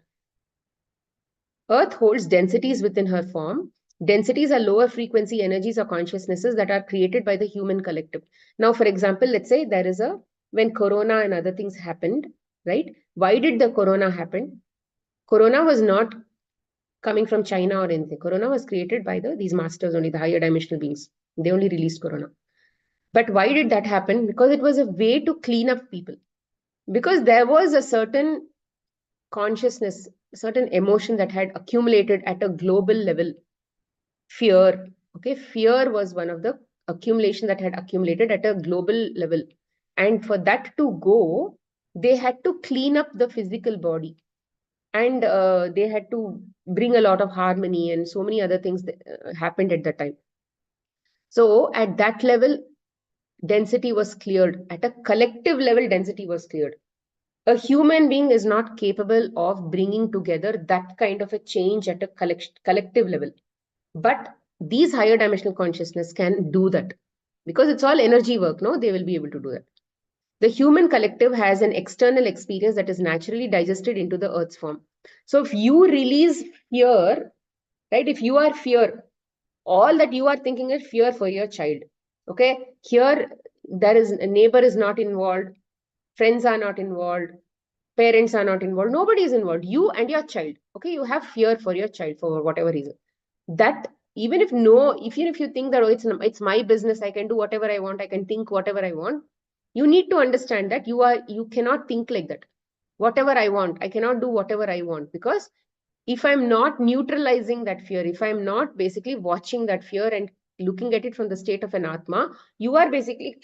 Earth holds densities within her form. Densities are lower frequency energies or consciousnesses that are created by the human collective. Now, for example, let's say there is when Corona and other things happened, right? Why did the Corona happen? Corona was not coming from China or anything. Corona was created by these masters only, the higher dimensional beings. They only released Corona. But why did that happen? Because it was a way to clean up people. Because there was a certain consciousness, certain emotion that had accumulated at a global level. Fear. Okay, fear was one of the accumulation that had accumulated at a global level. And for that to go, they had to clean up the physical body. And they had to bring a lot of harmony and so many other things that happened at that time. So at that level, density was cleared. At a collective level, density was cleared. A human being is not capable of bringing together that kind of a change at a collective level. But these higher dimensional consciousness can do that because it's all energy work. No, they will be able to do that. The human collective has an external experience that is naturally digested into the earth's form. So if you release fear, right, if you are fear, all that you are thinking is fear for your child. Okay, here there is a neighbor is not involved, friends are not involved, parents are not involved, nobody is involved, you and your child. Okay, you have fear for your child for whatever reason. That even if no, even if you think that, oh, it's my business, I can do whatever I want, I can think whatever I want, you need to understand that you cannot think like that. Whatever I want, I cannot do whatever I want, because if I'm not neutralizing that fear, if I'm not basically watching that fear and looking at it from the state of an atma, you are basically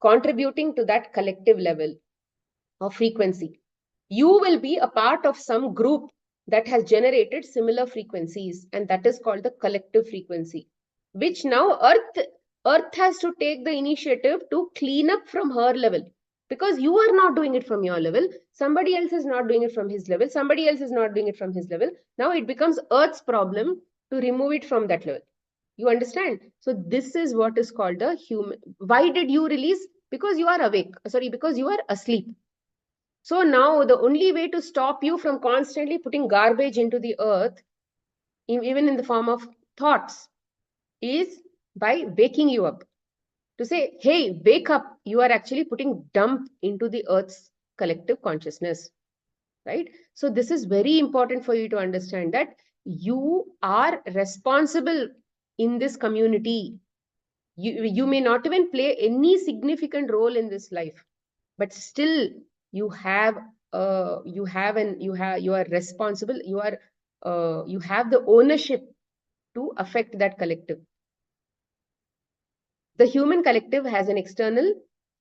contributing to that collective level of frequency. You will be a part of some group that has generated similar frequencies, and that is called the collective frequency, which now earth has to take the initiative to clean up from her level, because you are not doing it from your level, somebody else is not doing it from his level, somebody else is not doing it from his level. Now it becomes earth's problem to remove it from that level. You understand? So this is what is called the human. Why did you release? Because you are awake, sorry, because you are asleep. So now the only way to stop you from constantly putting garbage into the earth, even in the form of thoughts, is by waking you up. To say, hey, wake up, you are actually putting dump into the earth's collective consciousness, right? So this is very important for you to understand that you are responsible in this community. You may not even play any significant role in this life, but still you have you are responsible, you have the ownership to affect that collective. The human collective has an external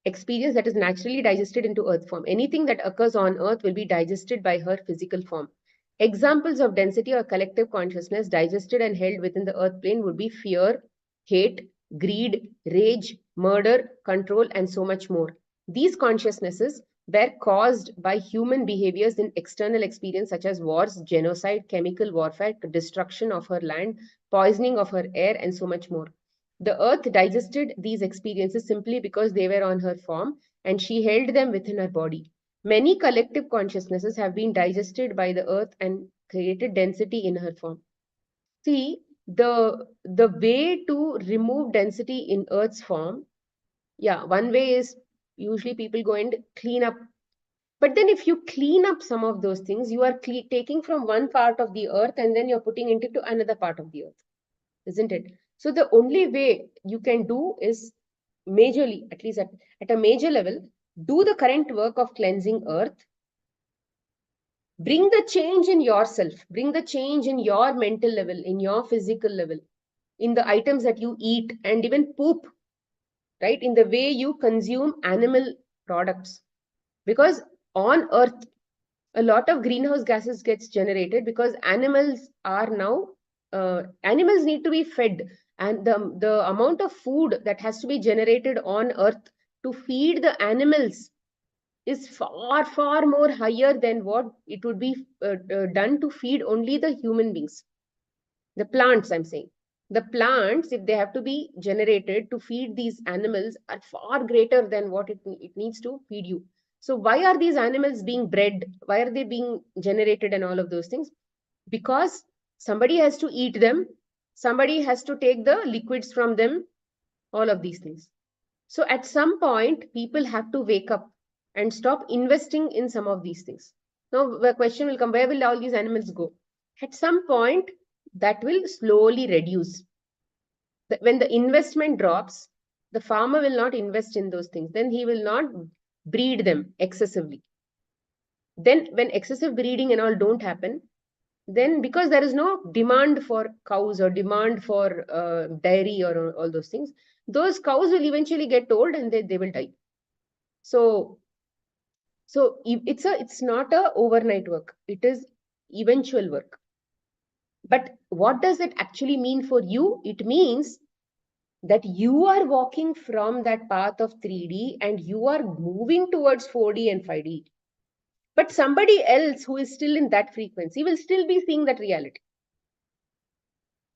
experience that is naturally digested into earth form. Anything that occurs on earth will be digested by her physical form. Examples of density or collective consciousness digested and held within the earth plane would be fear, hate, greed, rage, murder, control, and so much more. These consciousnesses were caused by human behaviors in external experience such as wars, genocide, chemical warfare, destruction of her land, poisoning of her air, and so much more. The earth digested these experiences simply because they were on her form, and she held them within her body. Many collective consciousnesses have been digested by the earth and created density in her form. See, the way to remove density in earth's form, yeah, one way is usually people go and clean up. But then if you clean up some of those things, you are taking from one part of the earth and then you're putting it into another part of the earth, isn't it? So the only way you can do is majorly, at least at a major level, do the current work of cleansing earth. Bring the change in yourself, bring the change in your mental level, in your physical level, in the items that you eat and even poop, right? In the way you consume animal products. Because on earth, a lot of greenhouse gases gets generated because animals are now, animals need to be fed. And the amount of food that has to be generated on earth to feed the animals is far, far more higher than what it would be done to feed only the human beings. The plants, I'm saying. The plants, if they have to be generated to feed these animals, are far greater than what it needs to feed you. So why are these animals being bred? Why are they being generated and all of those things? Because somebody has to eat them. Somebody has to take the liquids from them, all of these things. So at some point, people have to wake up and stop investing in some of these things. Now, the question will come, where will all these animals go? At some point, that will slowly reduce. When the investment drops, The farmer will not invest in those things. Then he will not breed them excessively. Then when excessive breeding and all don't happen, then because there is no demand for cows or demand for dairy or all those things, those cows will eventually get old and they will die. So it's not a overnight work. It is eventual work. But what does it actually mean for you? It means that you are walking from that path of 3D and you are moving towards 4D and 5D. But somebody else who is still in that frequency will still be seeing that reality.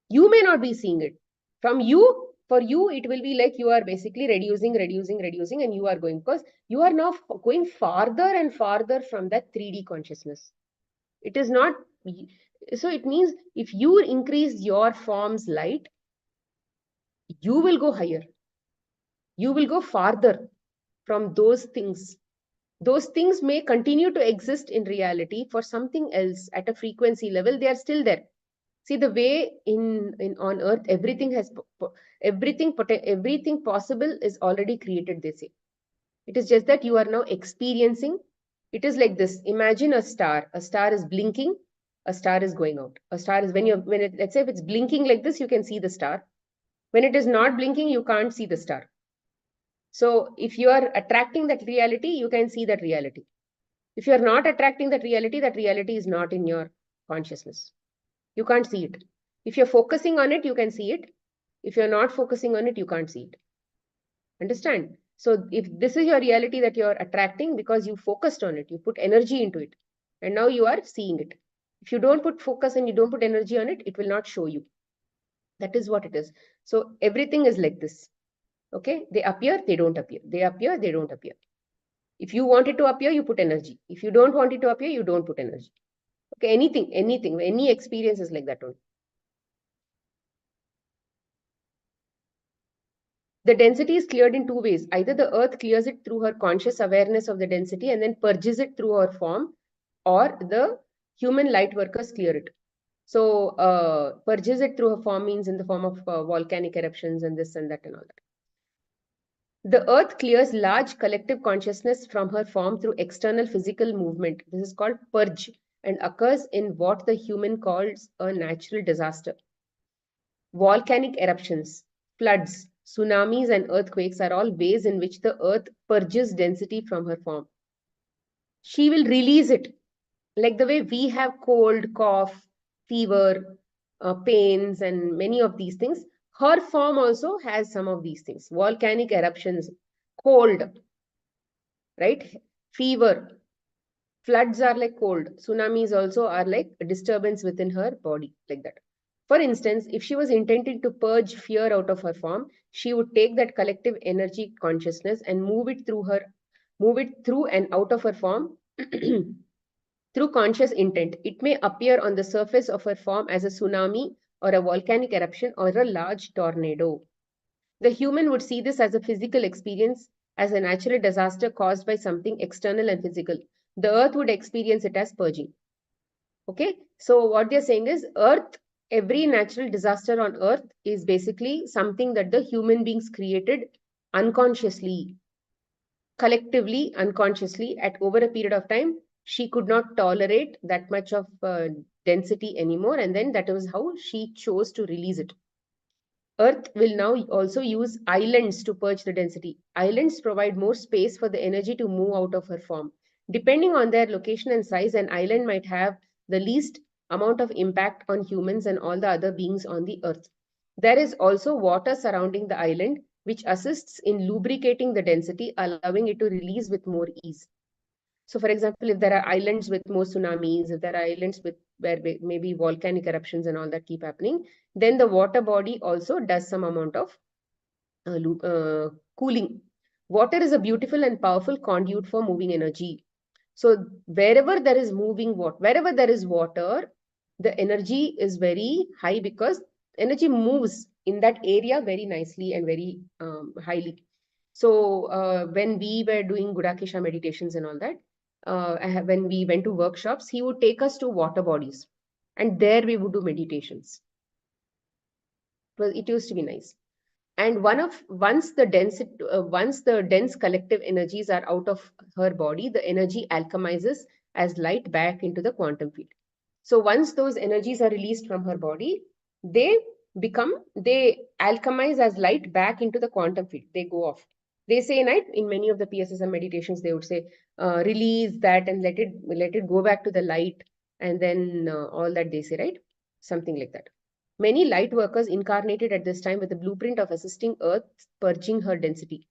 You may not be seeing it. For you, it will be like you are basically reducing, and you are going, because you are now going farther and farther from that 3D consciousness. It is not, so it means if you increase your form's light, you will go higher. You will go farther from those things. Those things may continue to exist in reality for something else at a frequency level. They are still there. See, the way in on earth, everything has everything possible is already created, they say. It is just that you are now experiencing. It is like this. Imagine a star. A star is blinking, a star is going out. A star is let's say if it's blinking like this, you can see the star. When it is not blinking, you can't see the star. So if you are attracting that reality, you can see that reality. If you are not attracting that reality is not in your consciousness. You can't see it. If you're focusing on it, you can see it. If you're not focusing on it, you can't see it. Understand? So if this is your reality that you're attracting because you focused on it, you put energy into it, and now you are seeing it. If you don't put focus and you don't put energy on it, it will not show you. That is what it is. So everything is like this. Okay? They appear, they don't appear. They appear, they don't appear. If you want it to appear, you put energy. If you don't want it to appear, you don't put energy. Okay, anything, any experience is like that only. The density is cleared in two ways. Either the earth clears it through her conscious awareness of the density and then purges it through her form, or the human light workers clear it. So purges it through her form means in the form of volcanic eruptions and this and that and all that. The earth clears large collective consciousness from her form through external physical movement. This is called purge and occurs in what the human calls a natural disaster. Volcanic eruptions, floods, tsunamis, and earthquakes are all ways in which the earth purges density from her form. She will release it, like the way we have cold, cough, fever, pains, and many of these things. Her form also has some of these things. Volcanic eruptions, cold, right? Fever, floods are like cold. Tsunamis also are like a disturbance within her body, like that. For instance, if she was intending to purge fear out of her form, she would take that collective energy consciousness and move it through and out of her form through conscious intent. It may appear on the surface of her form as a tsunami or a volcanic eruption or a large tornado. The human would see this as a physical experience, as a natural disaster caused by something external and physical. The earth would experience it as purging. Okay, so what they're saying is every natural disaster on earth is basically something that the human beings created unconsciously, collectively, unconsciously, at over a period of time. She could not tolerate that much of density anymore, and then that was how she chose to release it. Earth will now also use islands to purge the density. Islands provide more space for the energy to move out of her form. Depending on their location and size, an island might have the least amount of impact on humans and all the other beings on the earth. There is also water surrounding the island, which assists in lubricating the density, allowing it to release with more ease. So, for example, if there are islands with more tsunamis, if there are islands with where maybe volcanic eruptions and all that keep happening, then the water body also does some amount of cooling. Water is a beautiful and powerful conduit for moving energy. So, wherever there is wherever there is water, the energy is very high because energy moves in that area very nicely and very highly. So, when we were doing Gudakesha meditations and all that, when we went to workshops, he would take us to water bodies, and there we would do meditations. Well, it used to be nice. And once the dense collective energies are out of her body, the energy alchemizes as light back into the quantum field. So once those energies are released from her body, they they alchemize as light back into the quantum field. They go off. They say, right, in many of the PSSM meditations, they would say, release that and let it go back to the light, and then all that they say, right? Something like that. Many light workers incarnated at this time with the blueprint of assisting Earth purging her density.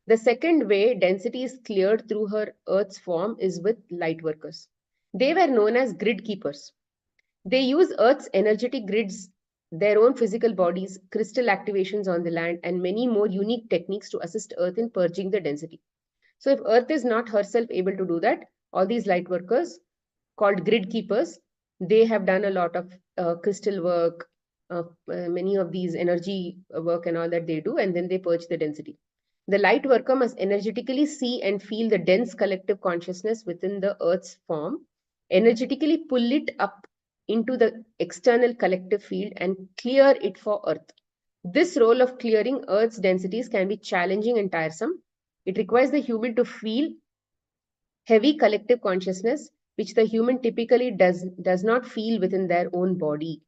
The second way density is cleared through her Earth's form is with light workers. They were known as grid keepers. They use Earth's energetic grids, their own physical bodies, crystal activations on the land, and many more unique techniques to assist Earth in purging the density. So if Earth is not herself able to do that, all these light workers called grid keepers, they have done a lot of crystal work, many of these energy work and all that they do, and then they purge the density. The light worker must energetically see and feel the dense collective consciousness within the Earth's form, energetically pull it up into the external collective field and clear it for Earth. This role of clearing Earth's densities can be challenging and tiresome. It requires the human to feel heavy collective consciousness, which the human typically does not feel within their own body.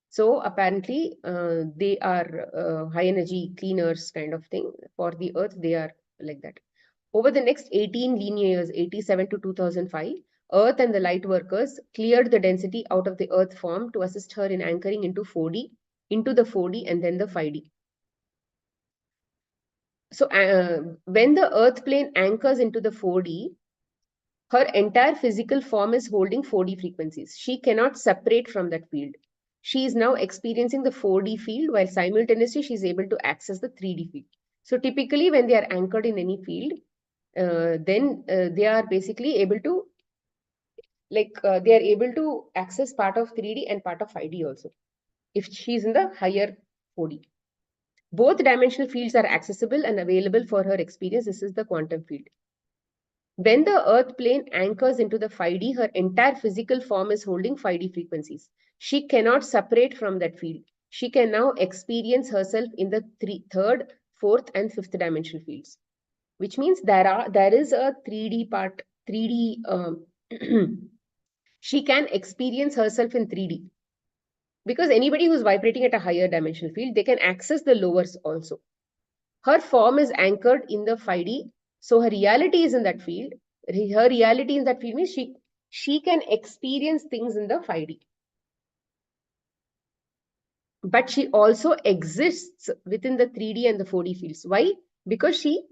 So apparently, they are high energy cleaners kind of thing. For the Earth, they are like that. Over the next 18 linear years, 87 to 2005, Earth and the light workers cleared the density out of the Earth form to assist her in anchoring into 4D, into the 4D and then the 5D. So when the Earth plane anchors into the 4D, her entire physical form is holding 4D frequencies. She cannot separate from that field. She is now experiencing the 4D field while simultaneously she is able to access the 3D field. So typically when they are anchored in any field, then they are basically able to they are able to access part of 3D and part of 5D also, if she's in the higher 4D. Both dimensional fields are accessible and available for her experience. This is the quantum field. When the Earth plane anchors into the 5D, her entire physical form is holding 5D frequencies. She cannot separate from that field. She can now experience herself in the third, fourth, and fifth dimensional fields, which means there is a 3D part, 3D. She can experience herself in 3D, because anybody who's vibrating at a higher dimensional field, they can access the lowers also. Her form is anchored in the 5D, so her reality is in that field. Her reality in that field means she can experience things in the 5D. But she also exists within the 3D and the 4D fields. Why? Because she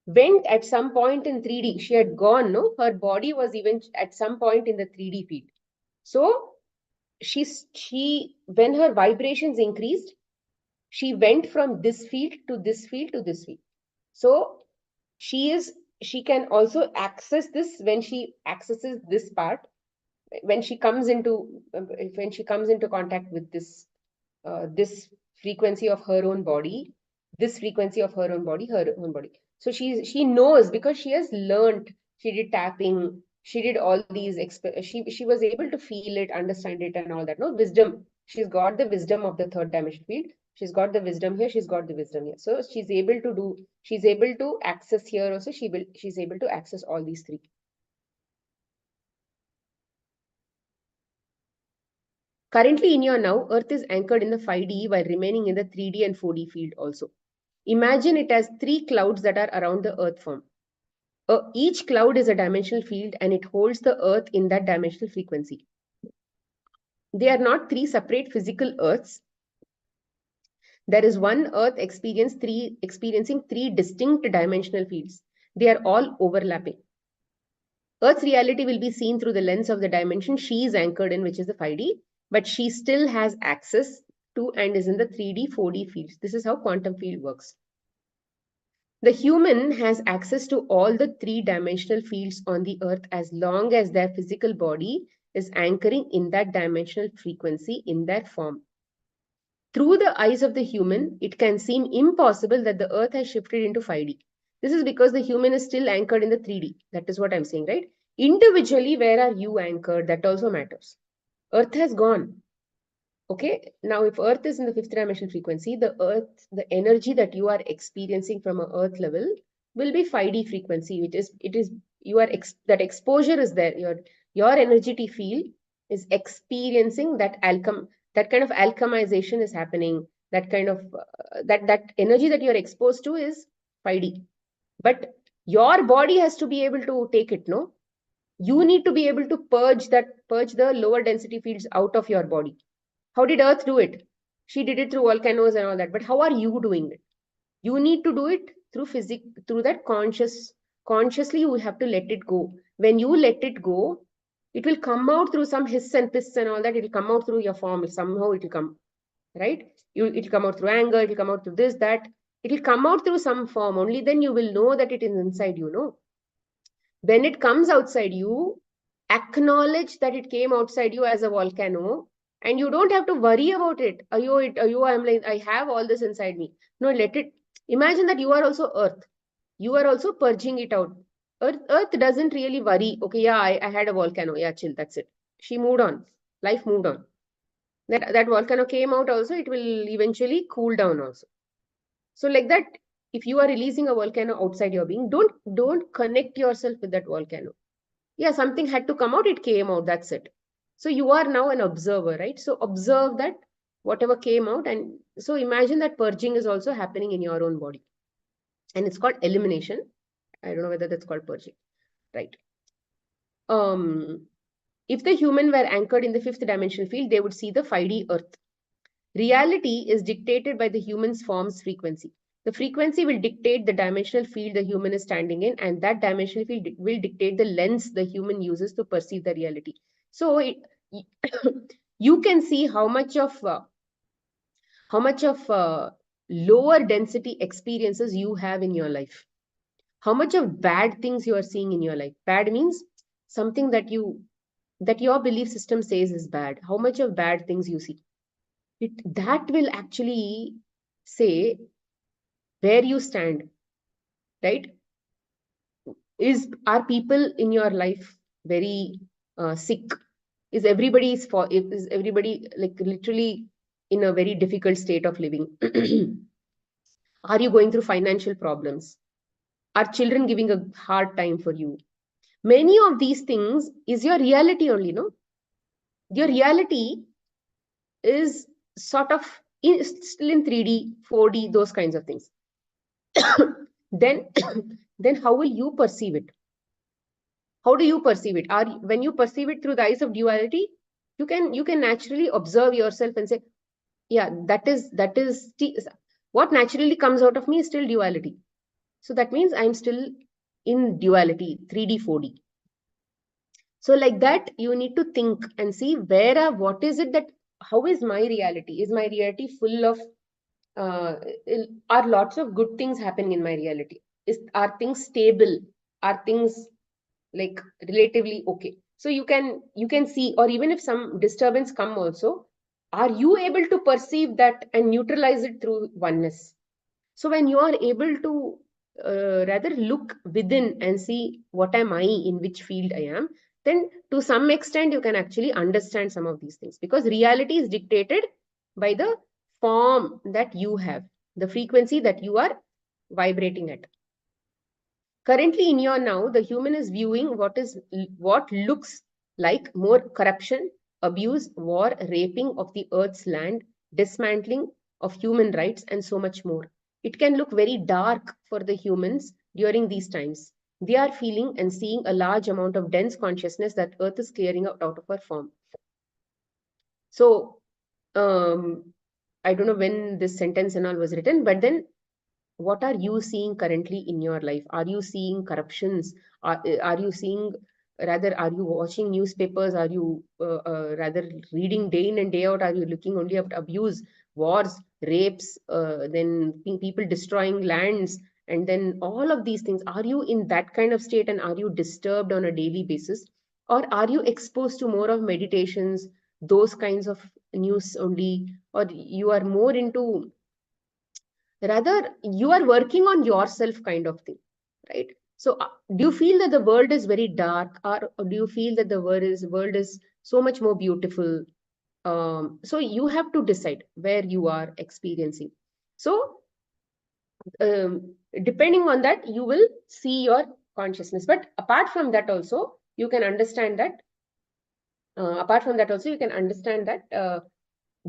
went at some point in 3D. She had gone, no? Her body was even at some point in the 3D field. So when her vibrations increased, she went from this field to this field to this field. So she can also access this when she accesses this part, when she comes into contact with this this frequency of her own body, her own body. So she knows, because she has learned. She did tapping, she did all these she was able to feel it, understand it, and all that. No, wisdom. She's got the wisdom of the third dimension field. She's got the wisdom here, she's got the wisdom here. So she's able to access here also. She's able to access all these three. Currently in your now, Earth is anchored in the 5D while remaining in the 3D and 4D field also. Imagine it as three clouds that are around the Earth form. Each cloud is a dimensional field and it holds the Earth in that dimensional frequency. They are not three separate physical Earths. There is one Earth experiencing three distinct dimensional fields. They are all overlapping. Earth's reality will be seen through the lens of the dimension she is anchored in, which is the 5D, but she still has access to and is in the 3D, 4D fields. This is how quantum field works. The human has access to all the three-dimensional fields on the Earth as long as their physical body is anchoring in that dimensional frequency in their form. Through the eyes of the human, it can seem impossible that the Earth has shifted into 5D. This is because the human is still anchored in the 3D. That is what I'm saying, right? Individually, where are you anchored? That also matters. Earth has gone. Okay, now if Earth is in the fifth dimensional frequency, the energy that you are experiencing from a Earth level will be 5D frequency, which is that exposure is there. Your energy field is experiencing that kind of alchemization is happening. That kind of that energy that you're exposed to is 5D. But your body has to be able to take it, no? You need to be able to purge the lower density fields out of your body. How did Earth do it? She did it through volcanoes and all that. But how are you doing it? You need to do it through that consciously you have to let it go. When you let it go, it will come out through some hiss and piss and all that. It will come out through your form. Somehow it will come, right? It will come out through anger. It will come out through this, that. It will come out through some form. Only then you will know that it is inside you, no? When it comes outside you, acknowledge that it came outside you as a volcano, and you don't have to worry about it. I'm like, I have all this inside me. No, let it. Imagine that you are also Earth. You are also purging it out. Earth doesn't really worry. Okay, yeah, I had a volcano. Yeah, chill. That's it. She moved on. Life moved on. That volcano came out also. It will eventually cool down also. So like that, if you are releasing a volcano outside your being, don't connect yourself with that volcano. Yeah, something had to come out, it came out, that's it. So you are now an observer, right? So observe that whatever came out, and so imagine that purging is also happening in your own body, and it's called elimination. I don't know whether that's called purging, right? If the human were anchored in the fifth dimensional field, they would see the 5D Earth. Reality is dictated by the human's form's frequency. The frequency will dictate the dimensional field the human is standing in, and that dimensional field will dictate the lens the human uses to perceive the reality. So you can see how much of lower density experiences you have in your life. How much of bad things you are seeing in your life. Bad means something that your belief system says is bad. How much of bad things you see. That will actually say where you stand, right? Are people in your life very sick? Is everybody like literally in a very difficult state of living? Are you going through financial problems? Are children giving a hard time for you? Many of these things is your reality only, no? Your reality is sort of still in 3D, 4D, those kinds of things. then then how will you perceive it? How do you perceive it? When you perceive it through the eyes of duality, you can naturally observe yourself and say, yeah, that is what naturally comes out of me is still duality. So that means I'm still in duality, 3D, 4D. So like that, you need to think and see what is it that, how is my reality? Is my reality full of, uh, are lots of good things happening in my reality? Are things stable? Are things like relatively okay? So you can see, or even if some disturbance come also, are you able to perceive that and neutralize it through oneness? So when you are able to rather look within and see what am I, in which field I am, then to some extent you can actually understand some of these things, because reality is dictated by the form that you have, the frequency that you are vibrating at. Currently in your now, the human is viewing what looks like more corruption, abuse, war, raping of the earth's land, dismantling of human rights, and so much more. It can look very dark for the humans during these times. They are feeling and seeing a large amount of dense consciousness that earth is clearing out of her form. So I don't know when this sentence and all was written, but then what are you seeing currently in your life? Are you seeing corruptions? Are you seeing, rather, are you watching newspapers? Are you rather reading day in and day out? Are you looking only at abuse, wars, rapes, then people destroying lands, and then all of these things? Are you in that kind of state, and are you disturbed on a daily basis? Or are you exposed to more of meditations, those kinds of news only? Or you are more into, rather you are working on yourself kind of thing, right? So do you feel that the world is very dark, or do you feel that the world is so much more beautiful? So you have to decide where you are experiencing. So depending on that, you will see your consciousness. But apart from that also, you can understand that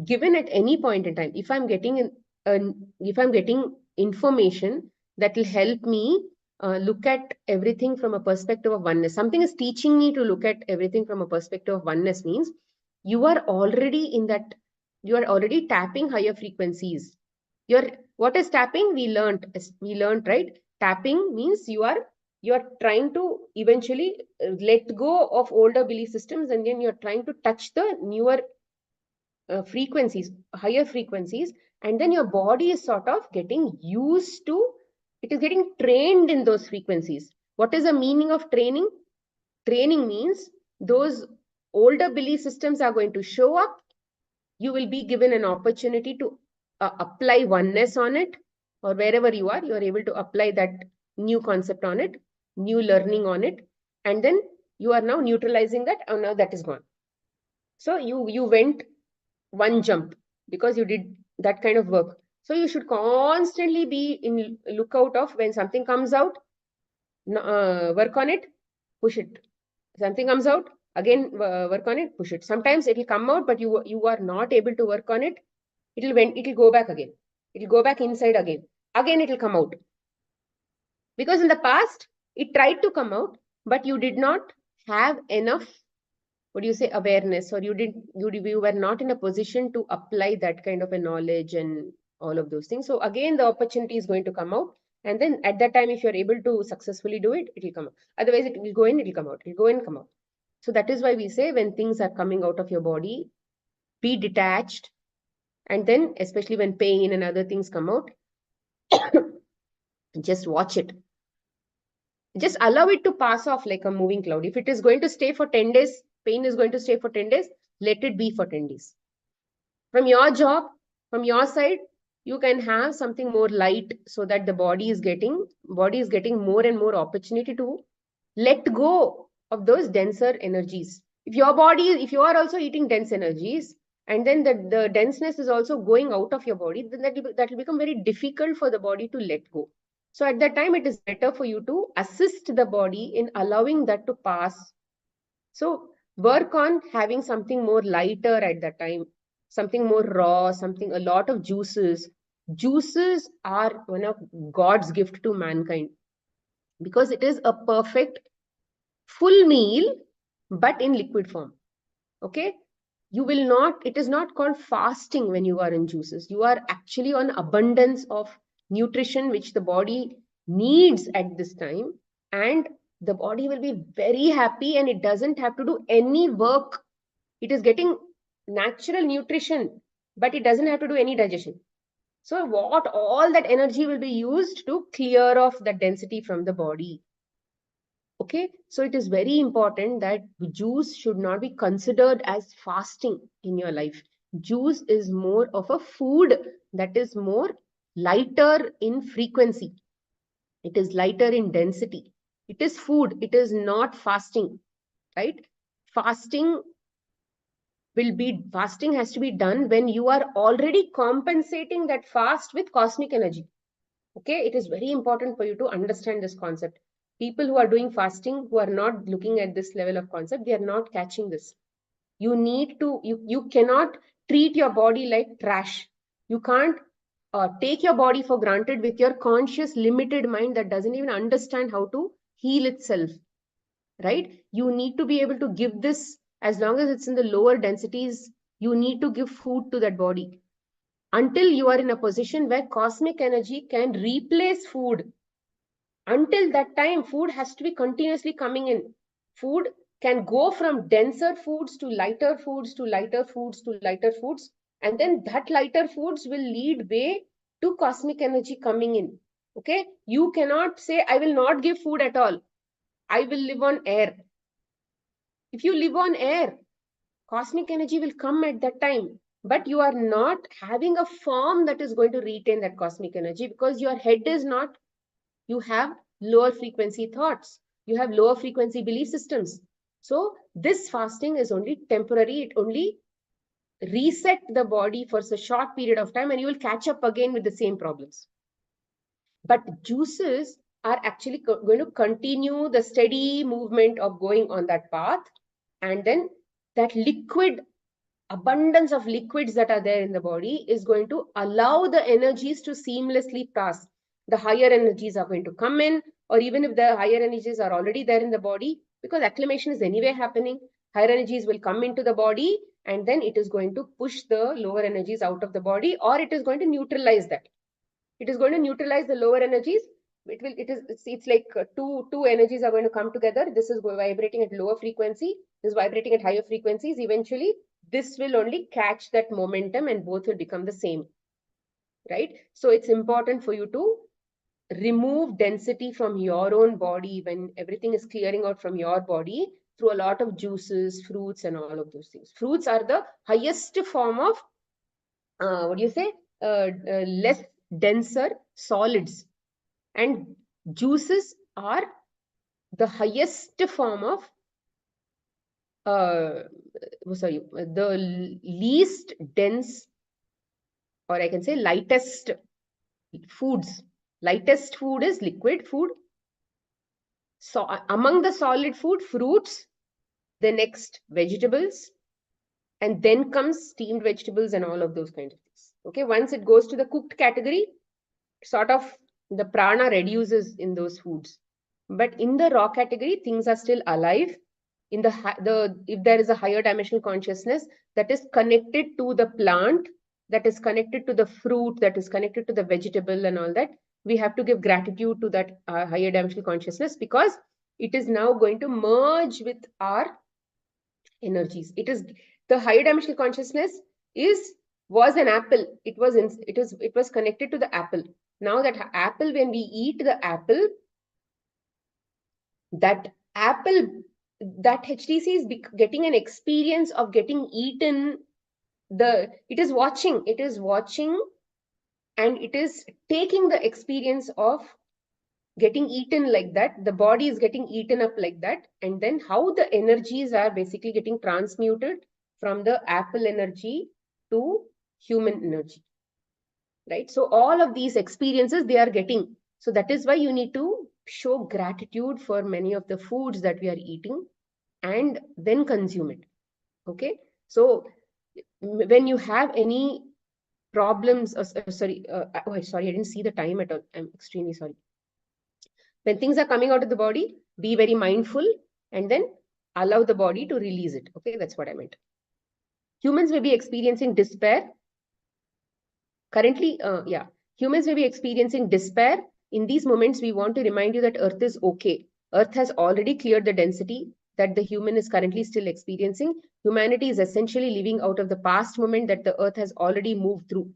given at any point in time, if I'm getting if I'm getting information that will help me look at everything from a perspective of oneness, something is teaching me to look at everything from a perspective of oneness, means you are already in that, you are already tapping higher frequencies. You're, what is tapping? We learned, right? Tapping means you are trying to eventually let go of older belief systems, and then you're trying to touch the newer frequencies, higher frequencies, and then your body is sort of getting used to, it is getting trained in those frequencies. What is the meaning of training? Training means those older belief systems are going to show up. You will be given an opportunity to apply oneness on it, or wherever you are able to apply that new concept on it, new learning on it, and then you are now neutralizing that, and now that is gone. So you went one jump because you did that kind of work. So you should constantly be in lookout of when something comes out, work on it, push it. Something comes out, again work on it, push it. Sometimes it will come out, but you are not able to work on it. It will go back again. It will go back inside again. Again it will come out. Because in the past it tried to come out, but you did not have enough, what do you say, awareness, or you were not in a position to apply that kind of a knowledge and all of those things. So again the opportunity is going to come out, and then at that time, if you're able to successfully do it, it will come out. Otherwise it will go in, it will come out, it will go in, come out. So that is why we say, when things are coming out of your body, be detached. And then especially when pain and other things come out, just watch it, just allow it to pass off like a moving cloud. If it is going to stay for 10 days, pain is going to stay for 10 days, let it be for 10 days. From your job, from your side, you can have something more light, so that the body is getting more and more opportunity to let go of those denser energies. If you are also eating dense energies, and then the denseness is also going out of your body, then that will become very difficult for the body to let go. So at that time, it is better for you to assist the body in allowing that to pass. So work on having something more lighter at that time, something more raw, a lot of juices. Juices are one of God's gift to mankind, because it is a perfect full meal, but in liquid form. Okay. It is not called fasting when you are in juices. You are actually on abundance of nutrition, which the body needs at this time. And the body will be very happy, and it doesn't have to do any work. It is getting natural nutrition, but it doesn't have to do any digestion. So what all that energy will be used to clear off the density from the body. Okay, so it is very important that juice should not be considered as fasting in your life. Juice is more of a food that is more lighter in frequency. It is lighter in density. It is food. It is not fasting, right? Fasting fasting has to be done when you are already compensating that fast with cosmic energy. Okay, it is very important for you to understand this concept. People who are doing fasting, who are not looking at this level of concept, they are not catching this. You need to, you cannot treat your body like trash. You can't take your body for granted with your conscious, limited mind that doesn't even understand how to heal itself, right? You need to be able to give this, as long as it's in the lower densities, you need to give food to that body until you are in a position where cosmic energy can replace food. Until that time, food has to be continuously coming in. Food can go from denser foods to lighter foods to lighter foods to lighter foods. And then that lighter foods will lead way to cosmic energy coming in. Okay. You cannot say, I will not give food at all. I will live on air. If you live on air, cosmic energy will come at that time. But you are not having a form that is going to retain that cosmic energy, because your head is not, you have lower frequency thoughts, you have lower frequency belief systems. So this fasting is only temporary. It only reset the body for a short period of time and you will catch up again with the same problems. But juices are actually going to continue the steady movement of going on that path. And then that abundance of liquids that are there in the body is going to allow the energies to seamlessly pass. The higher energies are going to come in, or even if the higher energies are already there in the body, because acclimation is anyway happening, higher energies will come into the body and then it is going to push the lower energies out of the body, or it is going to neutralize that. It is going to neutralize the lower energies. It's like two energies are going to come together. This is vibrating at lower frequency, this is vibrating at higher frequencies. Eventually this will only catch that momentum and both will become the same, right? So it's important for you to remove density from your own body when everything is clearing out from your body through a lot of juices, fruits, and all of those things. Fruits are the highest form of less denser solids, and juices are the highest form of the least dense, or I can say lightest foods. Lightest food is liquid food. So among the solid food, fruits, the next vegetables, and then comes steamed vegetables and all of those kinds of things. Okay, once it goes to the cooked category, sort of the prana reduces in those foods. But in the raw category, things are still alive. In if there is a higher dimensional consciousness that is connected to the plant, that is connected to the fruit, that is connected to the vegetable and all that, we have to give gratitude to that higher dimensional consciousness, because it is now going to merge with our energies. It is the higher dimensional consciousness was an apple. It was connected to the apple. Now that apple, when we eat the apple, that HTC is getting an experience of getting eaten. It is watching and it is taking the experience of getting eaten like that. The body is getting eaten up like that. And then how the energies are basically getting transmuted from the apple energy to human energy, right? So all of these experiences they are getting. So that is why you need to show gratitude for many of the foods that we are eating and then consume it. Okay. So when you have any problems, sorry, I didn't see the time at all. I'm extremely sorry. When things are coming out of the body, be very mindful and then allow the body to release it. Okay, that's what I meant. Humans may be experiencing despair. Currently, humans may be experiencing despair. In these moments, we want to remind you that Earth is okay. Earth has already cleared the density that the human is currently still experiencing. Humanity is essentially living out of the past moment that the Earth has already moved through.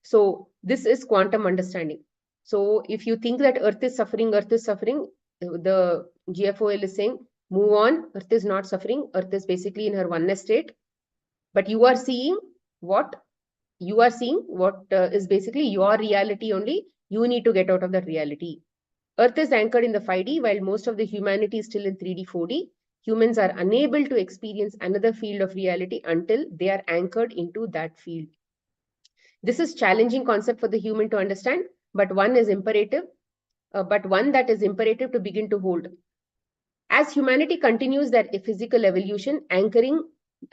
So this is quantum understanding. So if you think that Earth is suffering, the GFOL is saying, move on, Earth is not suffering, Earth is basically in her oneness state. But you are seeing what is basically your reality only. You need to get out of that reality. Earth is anchored in the 5D, while most of the humanity is still in 3D, 4D. Humans are unable to experience another field of reality until they are anchored into that field. This is challenging concept for the human to understand, but one that is imperative to begin to hold. As humanity continues their physical evolution, anchoring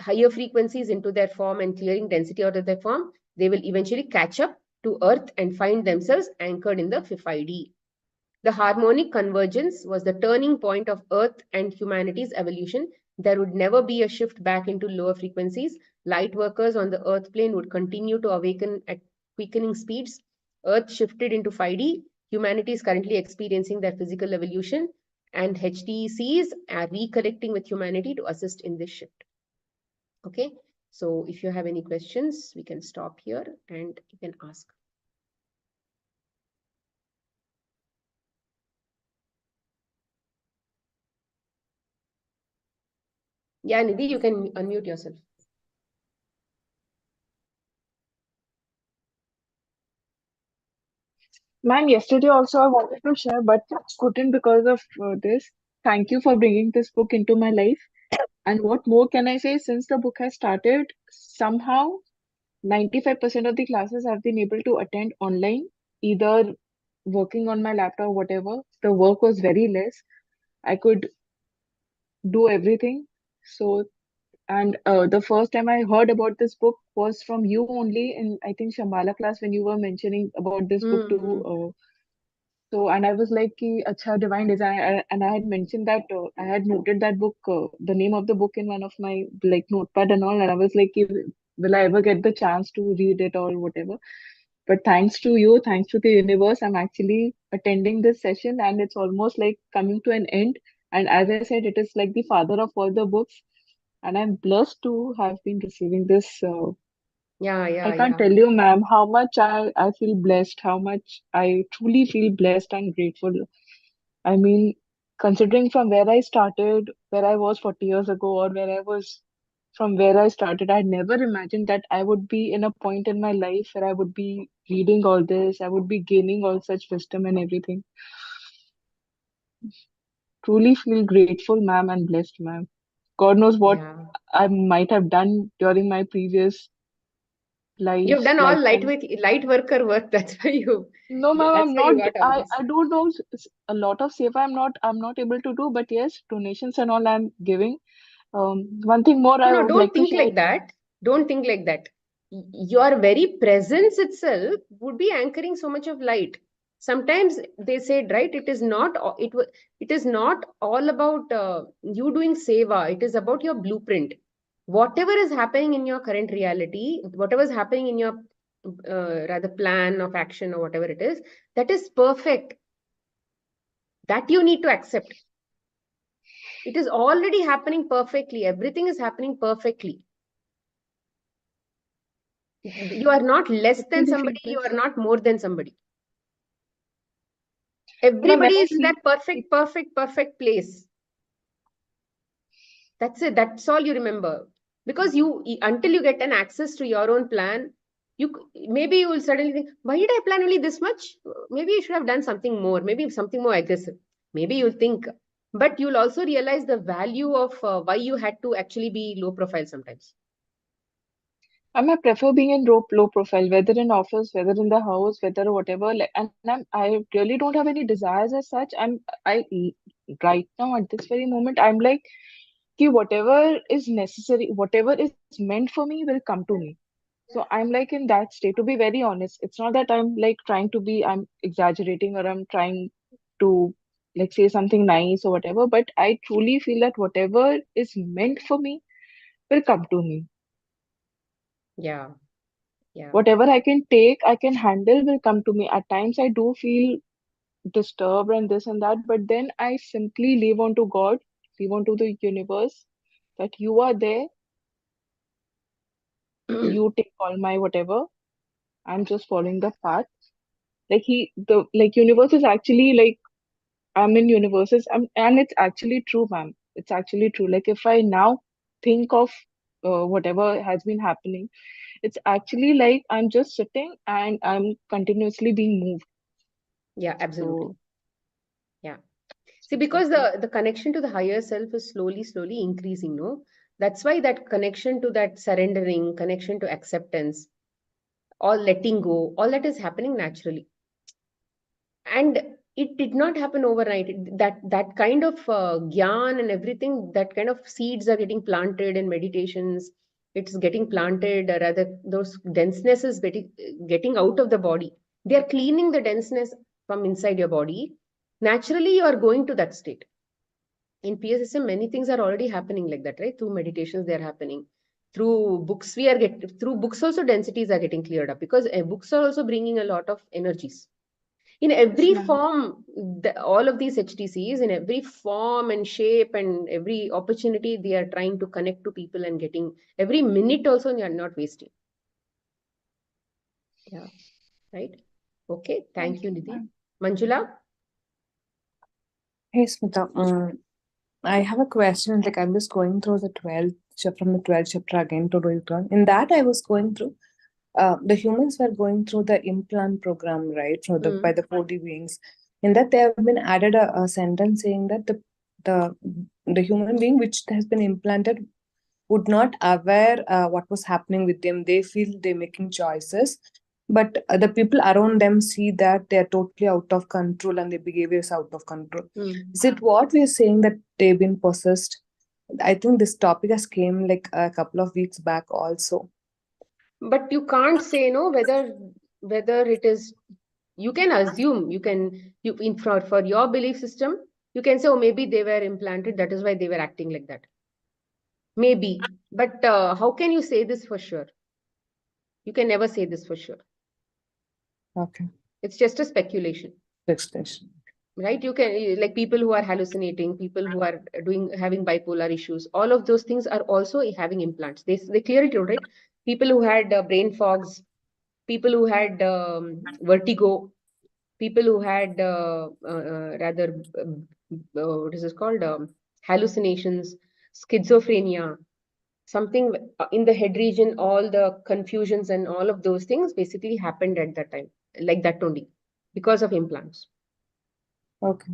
higher frequencies into their form and clearing density out of their form, they will eventually catch up to Earth and find themselves anchored in the 5D. The harmonic convergence was the turning point of Earth and humanity's evolution. There would never be a shift back into lower frequencies. Light workers on the Earth plane would continue to awaken at quickening speeds. Earth shifted into 5D. Humanity is currently experiencing their physical evolution, and HTCs are reconnecting with humanity to assist in this shift. Okay, so if you have any questions, we can stop here and you can ask. Yeah, Nidhi, you can unmute yourself. Ma'am, yesterday also I wanted to share, but couldn't because of this. Thank you for bringing this book into my life. And what more can I say? Since the book has started, somehow 95% of the classes I've been able to attend online, either working on my laptop, whatever. The work was very less. I could do everything. So, and the first time I heard about this book was from you only in, I think, Shambhala class when you were mentioning about this book too. Mm-hmm. So, and I was like, ki, Acha, Divine Design. And I had mentioned that I had noted that book, the name of the book in one of my like notepad and all. And I was like, ki, will I ever get the chance to read it or whatever? But thanks to you, thanks to the universe, I'm actually attending this session and it's almost like coming to an end. And as I said, it is like the father of all the books. And I'm blessed to have been receiving this. Yeah, I yeah, can't yeah. tell you, ma'am, how much I feel blessed, how much I truly feel blessed and grateful. I mean, considering from where I started, where I was 40 years ago, or where I was from where I started, I had never imagined that I would be in a point in my life where I would be reading all this, I would be gaining all such wisdom and everything. Truly feel grateful, ma'am, and blessed, ma'am. God knows what Yeah. I might have done during my previous You've lives, done all lifetime. light worker work. That's why No, ma'am, that's I'm why not. you got all I this. I do know a lot of seva. I'm not able to do, but yes, donations and all I'm giving. One thing more No, I no, would don't like to think share. like that. Don't think like that. Your very presence itself would be anchoring so much of light. Sometimes they said, right, it is not it is not all about you doing seva. It is about your blueprint. Whatever is happening in your current reality, whatever is happening in your rather plan of action or whatever it is, that is perfect. That you need to accept. It is already happening perfectly. Everything is happening perfectly. You are not less I than truly feel somebody, you are blessed. not more than somebody. Ma'am, when Everybody I is in see that perfect place. That's it. That's all you remember. Because until you get an access to your own plan, maybe you will suddenly think, why did I plan only this much? Maybe you should have done something more, maybe something more aggressive. Maybe you'll think, but you'll also realize the value of why you had to actually be low profile sometimes. I prefer being in low profile, whether in office, whether in the house, whether whatever. Like, and I really don't have any desires as such. I right now at this very moment, I'm like, ki whatever is necessary, whatever is meant for me will come to me. So I'm like in that state. To be very honest, it's not that I'm like trying to be, I'm exaggerating or I'm trying to like say something nice or whatever. But I truly feel that whatever is meant for me will come to me. Yeah, yeah. Whatever I can take, I can handle will come to me. At times I do feel disturbed and this and that, but then I simply leave on to God, leave on to the universe that you are there, you take all my whatever. I'm just following the path. Like the like universe is actually like I'm in universes, and it's actually true, ma'am. It's actually true. Like if I now think of whatever has been happening, it's actually like I'm just sitting and I'm continuously being moved. Yeah, absolutely. So Yeah. See, because the connection to the higher self is slowly increasing, no? That's why that connection to that surrendering, connection to acceptance, all letting go, all that is happening naturally. And it did not happen overnight. That kind of gyan and everything, that kind of seeds are getting planted in meditations. It's getting planted, rather those denseness is getting out of the body. They are cleaning the denseness from inside your body. Naturally, you are going to that state. In PSSM, many things are already happening like that, right? Through meditations, they are happening. Through books, through books also densities are getting cleared up because books are also bringing a lot of energies. In yes, every ma'am. form, all of these HTCs, in every form and shape and every opportunity, they are trying to connect to people and getting every minute also they are not wasting. Yeah, right. Okay, thank Thank you, you, Nidhi. ma'am. Manjula. Hey Smita, I have a question. Like I'm just going through the 12th chapter from the 12th chapter again to do it on. In that, I was going through. The humans were going through the implant program, right? For the by Hmm. the 4D beings. In that, they have been added a sentence saying that the the human being which has been implanted would not aware what was happening with them. They feel they're making choices, but the people around them see that they're totally out of control and their behavior is out of control. Is it what we're saying that they've been possessed? I think this topic has came like a couple of weeks back also. But you can't say no whether it is. You can assume. For your belief system, you can say, oh, maybe they were implanted. That is why they were acting like that. Maybe, but how can you say this for sure? You can never say this for sure. Okay. It's just a speculation. Explanation. Right? You can, like people who are hallucinating, people who are having bipolar issues, all of those things are also having implants. They clearly told, right? People who had brain fogs, people who had vertigo, people who had what is this called? Hallucinations, schizophrenia, something in the head region, all the confusions and all of those things basically happened at that time, like that only, because of implants. Okay.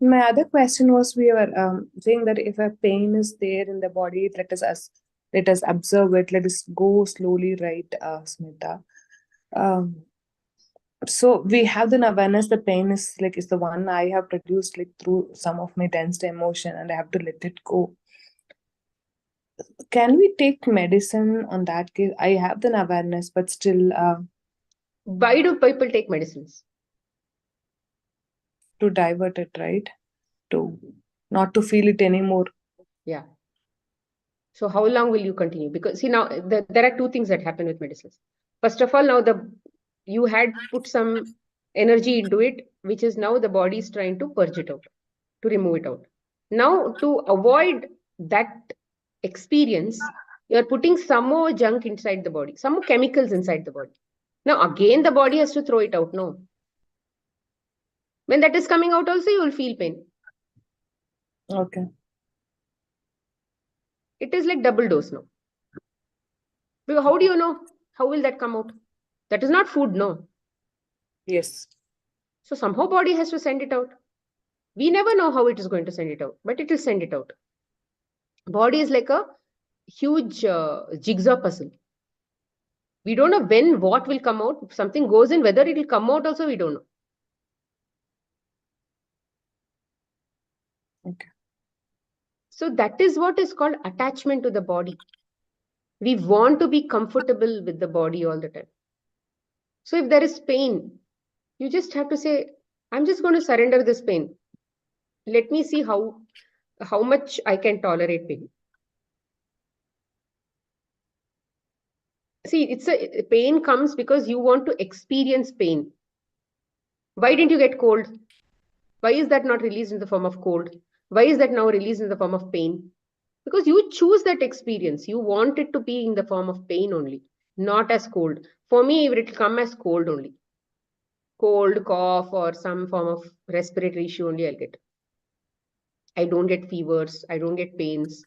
My other question was, we were saying that if a pain is there in the body, let us observe it. Let us go slowly, right, Smita? So we have the awareness. The pain is the one I have produced through some of my tensed emotion, and I have to let it go. Can we take medicine on that case? I have the awareness, but still. Why do people take medicines? To divert it, right? To not to feel it anymore. Yeah. So how long will you continue? Because see, now there are two things that happen with medicines. First of all, now you had put some energy into it, which is now the body is trying to purge it out, to remove it out. Now, to avoid that experience, you're putting some more junk inside the body, some more chemicals inside the body. Now, again, the body has to throw it out. No. When that is coming out also, you will feel pain. Okay. It is like double dose now. Because how do you know? How will that come out? That is not food, no. Yes. So somehow body has to send it out. We never know how it is going to send it out, but it will send it out. Body is like a huge jigsaw puzzle. We don't know when what will come out. If something goes in, whether it will come out also, we don't know. Okay. So that is what is called attachment to the body. We want to be comfortable with the body all the time. So if there is pain, you just have to say, I'm just going to surrender this pain. Let me see how much I can tolerate pain. See, pain comes because you want to experience pain. Why didn't you get cold? Why is that not released in the form of cold? Why is that now released in the form of pain? Because you choose that experience. You want it to be in the form of pain only, not as cold. For me, it will come as cold only. Cold, cough, or some form of respiratory issue only I'll get. I don't get fevers. I don't get pains.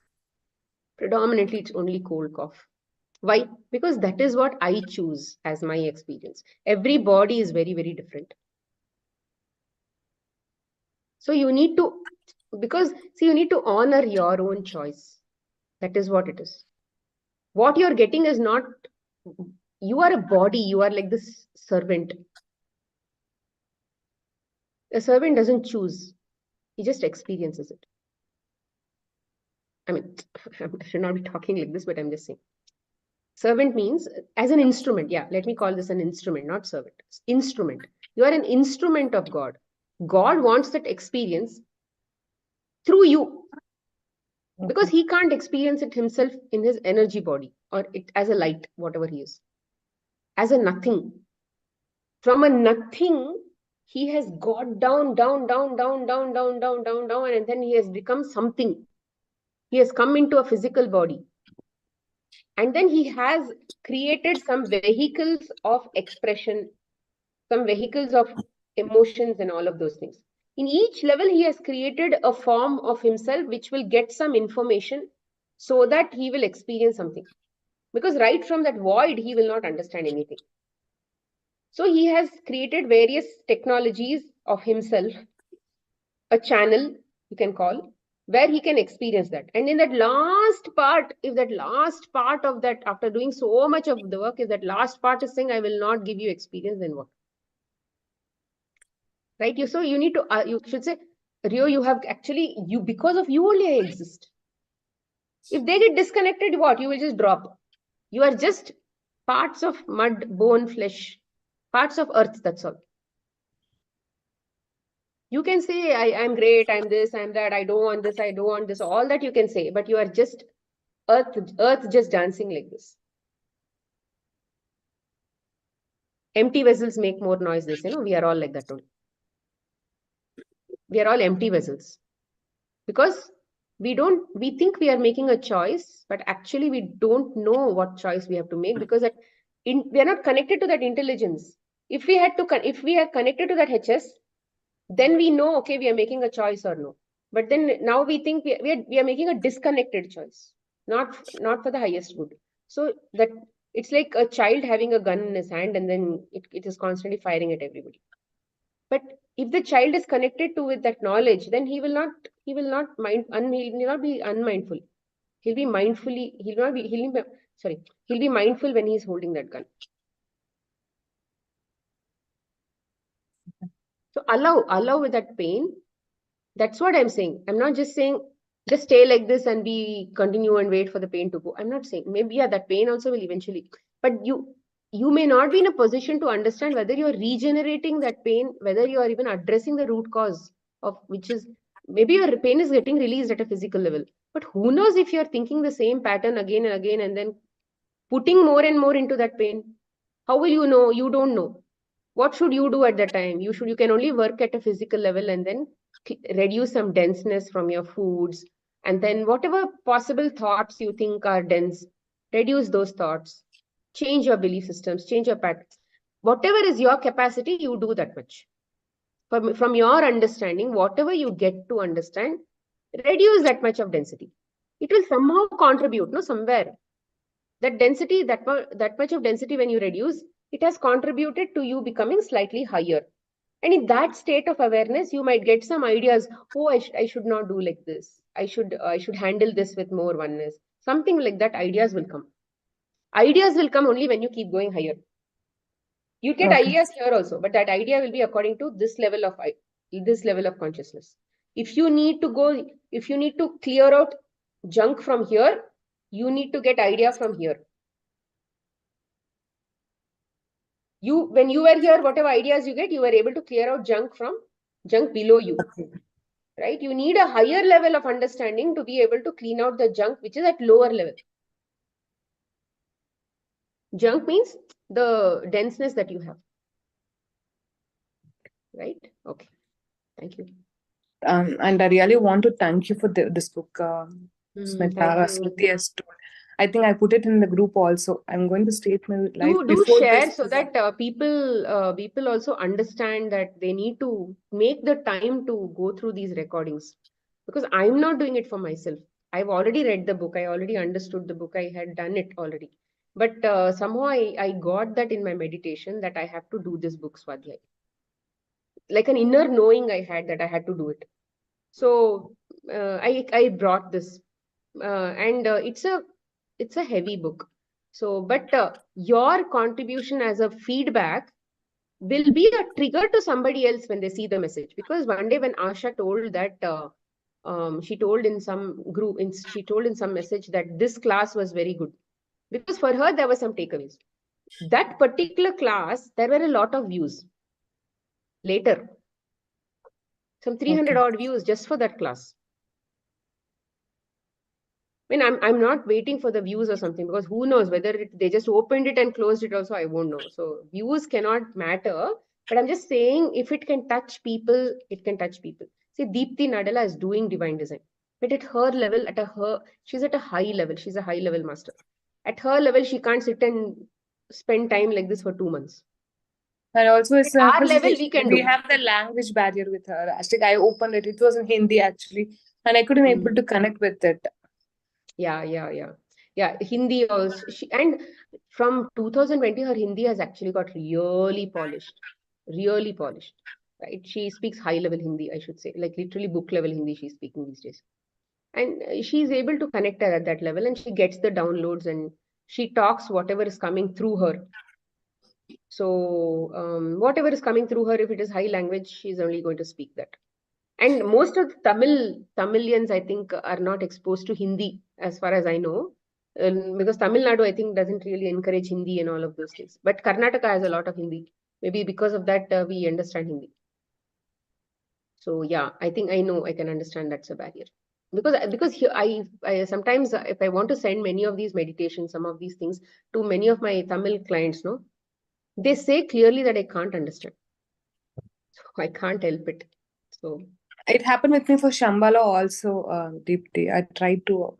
Predominantly, it's only cold, cough. Why? Because that is what I choose as my experience. Every body is very, very different. So you need to, you need to honor your own choice. That is what it is. What you're getting is not, you are a body, you are like this servant. A servant doesn't choose, he just experiences it. I mean, I should not be talking like this, but I'm just saying. Servant means as an instrument. Yeah, let me call this an instrument, not servant. Instrument. You are an instrument of God. God wants that experience through you. Because he can't experience it himself in his energy body or it as a light, whatever he is. As a nothing. From a nothing, he has got down, and then he has become something. He has come into a physical body. And then he has created some vehicles of expression, some vehicles of emotions and all of those things. In each level, he has created a form of himself which will get some information so that he will experience something. Because right from that void, he will not understand anything. So he has created various technologies of himself, a channel you can call, where he can experience that. And in that last part, if that last part of that, after doing so much of the work, if that last part is saying, I will not give you experience, then what? Right? So you need to, you should say, Rio, you have actually, because of you only I exist. If they get disconnected, what? You will just drop. You are just parts of mud, bone, flesh, parts of earth, that's all. You can say, I'm great, I'm this, I'm that, I don't want this, I don't want this, all that you can say, but you are just earth just dancing like this. Empty vessels make more noise, they say, no? We are all like that only. We are all empty vessels. Because we think we are making a choice, but actually we don't know what choice we have to make, because we are not connected to that intelligence. If we are connected to that HS, then we know, okay, we are making a choice or no. But then now we think we are making a disconnected choice, not for the highest good. So that it's like a child having a gun in his hand, and then it is constantly firing at everybody. But if the child is connected to with that knowledge, then he will not be unmindful. He'll be mindful when he's holding that gun. So allow with that pain. That's what I'm saying. I'm not just saying just stay like this and continue and wait for the pain to go. I'm not saying, maybe that pain also will eventually, but you may not be in a position to understand whether you're regenerating that pain, whether you are even addressing the root cause of which is, maybe your pain is getting released at a physical level, but who knows if you're thinking the same pattern again and again and then putting more and more into that pain. How will you know? You don't know. What should you do at that time? You can only work at a physical level and then reduce some denseness from your foods, and then whatever possible thoughts you think are dense, reduce those thoughts, change your belief systems, change your patterns. Whatever is your capacity, you do that much. From your understanding, whatever you get to understand, reduce that much of density. It will somehow contribute, no, somewhere. That density, that much of density, when you reduce, it has contributed to you becoming slightly higher. And in that state of awareness, you might get some ideas. Oh, I should not do like this. I should handle this with more oneness. Something like that. Ideas will come. Ideas will come only when you keep going higher. You get ideas here also, but that idea will be according to this level of consciousness. If you need to clear out junk from here, you need to get idea from here. When you were here, whatever ideas you get, you were able to clear out junk below you. Right? You need a higher level of understanding to be able to clean out the junk which is at lower level. Junk means the denseness that you have. Right? Okay. Thank you. And I really want to thank you for this book, Smriti. Smriti has told. I think I put it in the group also. I'm going to state my life Do before share this so that people also understand that they need to make the time to go through these recordings, because I'm not doing it for myself. I've already read the book. I already understood the book. I had done it already. But somehow I got that in my meditation that I have to do this book, Swadhyay. Like an inner knowing I had that I had to do it. So I brought this, and it's a heavy book. So, but your contribution as a feedback will be a trigger to somebody else when they see the message. Because one day when Asha told that, she told in some group, she told in some message that this class was very good. Because for her, there were some takeaways. That particular class, there were a lot of views. Later, some 300 odd views just for that class. I mean, I'm not waiting for the views or something, because who knows whether they just opened it and closed it also, I won't know. So views cannot matter, but I'm just saying if it can touch people, it can touch people. See, Deepti Nadella is doing divine design, but at her level, she's at a high level. She's a high level master. At her level, she can't sit and spend time like this for 2 months. And also, it's at our level, we have the language barrier with her. Actually, I opened it. It was in Hindi actually, and I couldn't able to connect with it. Yeah. Hindi also. And from 2020, her Hindi has actually got really polished. Right? She speaks high level Hindi, I should say, like literally book level Hindi she's speaking these days. And she's able to connect her at that level, and she gets the downloads, and she talks whatever is coming through her. So whatever is coming through her, if it is high language, she's only going to speak that. And most of the Tamilians, I think, are not exposed to Hindi, as far as I know. Because Tamil Nadu, I think, doesn't really encourage Hindi and all of those things. But Karnataka has a lot of Hindi. Maybe because of that, we understand Hindi. So yeah, I think I know I can understand that's a barrier. Because here I sometimes if I want to send many of these meditations, some of these things to many of my Tamil clients, no, they say clearly that I can't understand. So I can't help it. So It happened with me for Shambhala also, Deepti. I tried to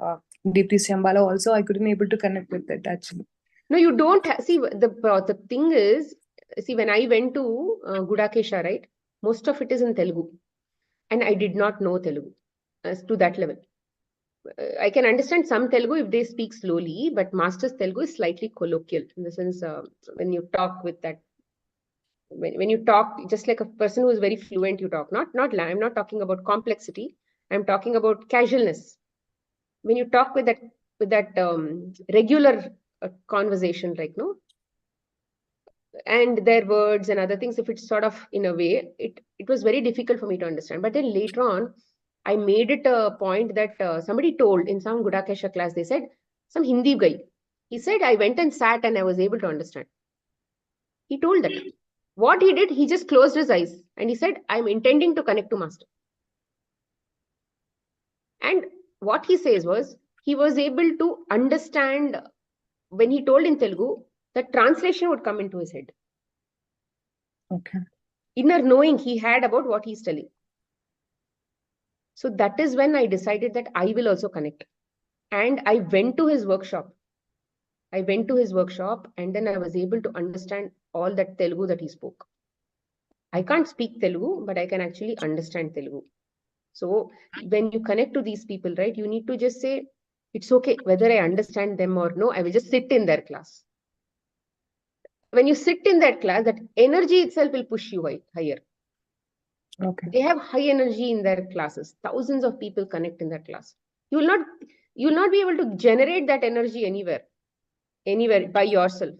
Deepti Shambhala also. I couldn't able to connect with it actually. no, you don't see the thing is, see, when I went to Gudakesha, right, most of it is in Telugu, and I did not know Telugu as to that level. I can understand some Telugu if they speak slowly, but master's Telugu is slightly colloquial in the sense when you talk with that, when you talk just like a person who is very fluent, you talk. I'm not talking about complexity. I'm talking about casualness. When you talk with that regular conversation, like no, and their words and other things, if it's sort of in a way, it was very difficult for me to understand. But then later on, I made it a point that somebody told in some Gudakesha class, they said, some Hindi guy, he said, I went and sat and I was able to understand. He told that. What he did, he just closed his eyes and he said, I'm intending to connect to master. And what he says was, he was able to understand when he told in Telugu, the translation would come into his head. Okay. Inner knowing he had about what he's telling. So that is when I decided that I will also connect. And I went to his workshop. and then I was able to understand all that Telugu that he spoke. I can't speak Telugu, but I can actually understand Telugu. So when you connect to these people, right, you need to just say, it's okay, whether I understand them or no, I will just sit in their class. When you sit in that class, that energy itself will push you higher. Okay. They have high energy in their classes. Thousands of people connect in that class. You will not be able to generate that energy anywhere by yourself.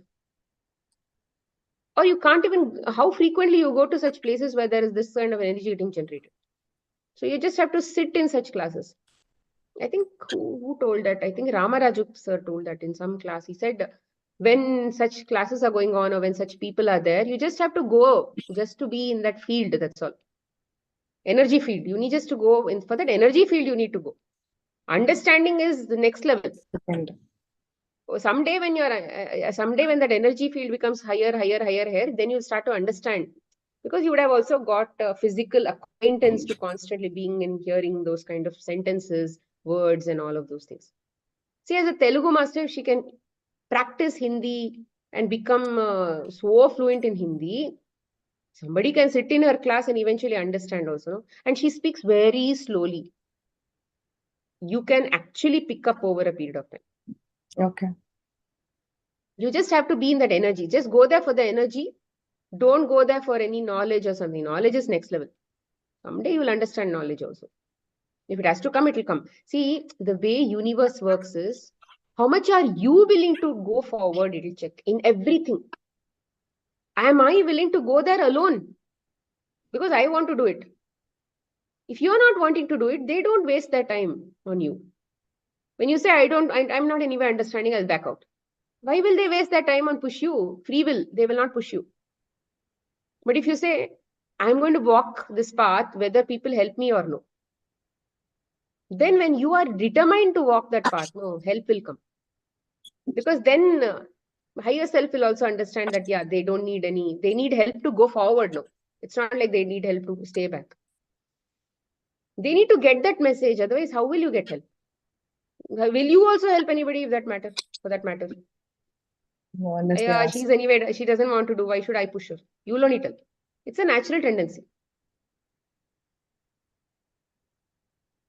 Or you can't even, how frequently you go to such places where there is this kind of energy getting generated. So you just have to sit in such classes. I think who told that? I think Ramaraju sir told that in some class. He said, when such classes are going on or when such people are there, you just have to go just to be in that field. That's all. Energy field. You need just to go in for that energy field. You need to go. Understanding is the next level. Someday when when that energy field becomes higher, then you start to understand, because you would have also got physical acquaintance to constantly being and hearing those kind of sentences, words, and all of those things. See, as a Telugu master, she can practice Hindi and become so fluent in Hindi. Somebody can sit in her class and eventually understand also. And she speaks very slowly. You can actually pick up over a period of time. Okay. You just have to be in that energy. Just go there for the energy. Don't go there for any knowledge or something. Knowledge is next level. Someday you will understand knowledge also. If it has to come, it will come. See, the way universe works is, how much are you willing to go forward? It will check in everything. Am I willing to go there alone? Because I want to do it. If you're not wanting to do it, they don't waste their time on you. When you say, I'm not anywhere understanding, I'll back out. Why will they waste their time on push you? Free will, they will not push you. But if you say, I'm going to walk this path, whether people help me or no, then when you are determined to walk that path, no, help will come. Because then higher self will also understand that, yeah, they need help to go forward. No, it's not like they need help to stay back. They need to get that message. Otherwise, how will you get help? Will you also help anybody for that matter? No, unless they Yeah, ask. she's anyway, she doesn't want to do. Why should I push her? You will only tell. It's a natural tendency.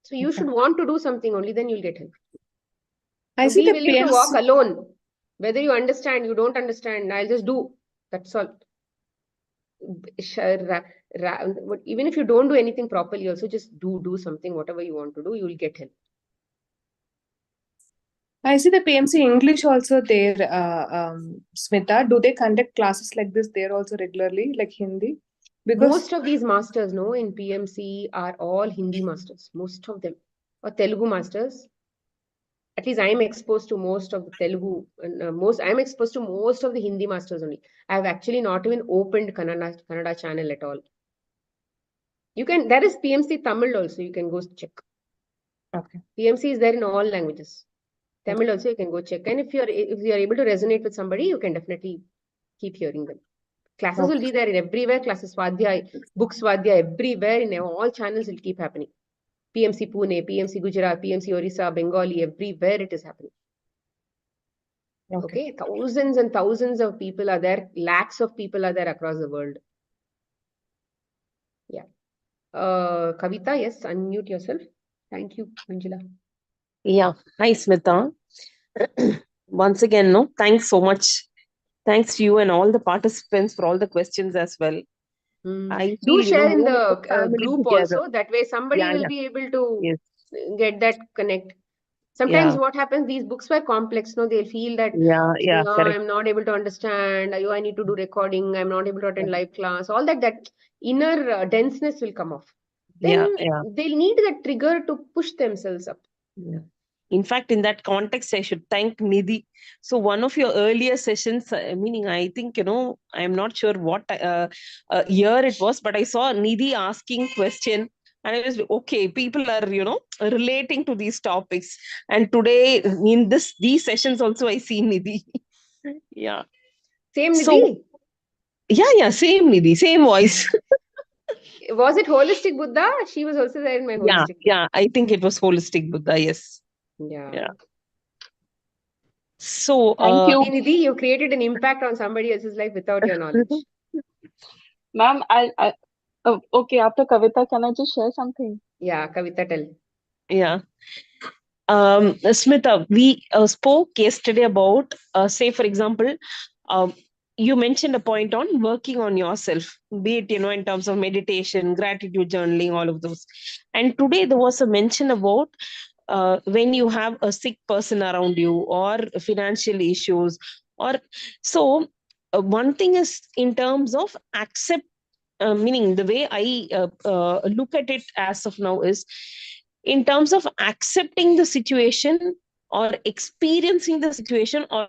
So you should want to do something only, then you'll get help. I So see be the willing to walk parents. alone. Whether you understand, you don't understand, I'll just do. That's all. Even if you don't do anything properly, also just do something, whatever you want to do, you will get help. I see the PMC English also there, Smita. Do they conduct classes like this there also regularly, like Hindi? Because Most of these masters, no, in PMC are all Hindi masters, most of them, or Telugu masters. At least I am exposed to most of the Telugu, I am exposed to most of the Hindi masters only. I have actually not even opened Kannada channel at all. There is PMC Tamil also, you can go check. okay. PMC is there in all languages. Tamil also you can go check. And if you are able to resonate with somebody, you can definitely keep hearing them. Classes will be there in everywhere. Classes Swadhyay, books Swadhyay, everywhere in all channels will keep happening. PMC Pune, PMC Gujarat, PMC Orissa, Bengali, everywhere it is happening. Okay, thousands and thousands of people are there. Lakhs of people are there across the world. Yeah. Kavita, yes, unmute yourself. Thank you, Angela. Yeah. Hi, Smita. Once again, no, thanks so much. Thanks to you and all the participants for all the questions as well. I Do feel, share in more the of a family group together. also. That way somebody Yeah, will yeah. be able to Yes. get that connect. Sometimes Yeah. what happens, these books were complex. No, they'll feel that Yeah, correct. I'm not able to understand. I need to do recording. I'm not able to attend live class. All that inner denseness will come off. Then Yeah. they'll need that trigger to push themselves up. Yeah. In fact, in that context, I should thank Nidhi. So one of your earlier sessions, meaning I think, I'm not sure what year it was, but I saw Nidhi asking question. And I was okay, people are, relating to these topics. And today in these sessions also, I see Nidhi. Yeah. Same So, Nidhi? yeah, same Nidhi, same voice. Was it Holistic Buddha? She was also there in my Holistic Buddha. Yeah, I think it was Holistic Buddha, yes. Yeah. So, Thank you. Nidhi, you created an impact on somebody else's life without your knowledge. Ma'am, okay, after Kavita, can I just share something? Yeah, Kavita, tell. Yeah. Smita, we spoke yesterday about, say, for example, you mentioned a point on working on yourself, be it, in terms of meditation, gratitude journaling, all of those. And today there was a mention about when you have a sick person around you or financial issues. One thing is in terms of meaning the way I look at it as of now is in terms of accepting the situation or experiencing the situation, or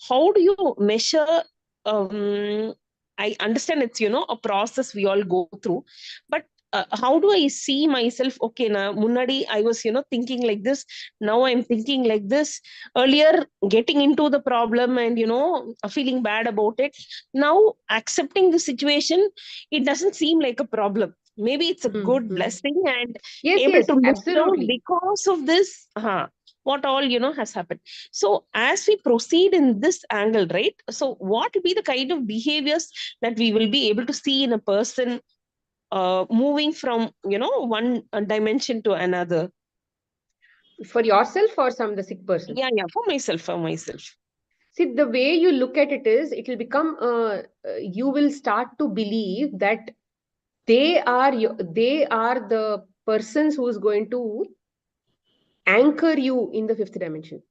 how do you measure? I understand it's a process we all go through, but how do I see myself? Okay, now Munadi, I was thinking like this. Now I'm thinking like this. Earlier, getting into the problem and feeling bad about it. Now accepting the situation, it doesn't seem like a problem. Maybe it's a good blessing, and able Yes, to look down absolutely. because of this. What all has happened. So as we proceed in this angle, right? So what will be the kind of behaviors that we will be able to see in a person moving from one dimension to another? For yourself or the sick person? Yeah, for myself. See, the way you look at it is, it will become, you will start to believe that they are the persons who is going to anchor you in the fifth dimension.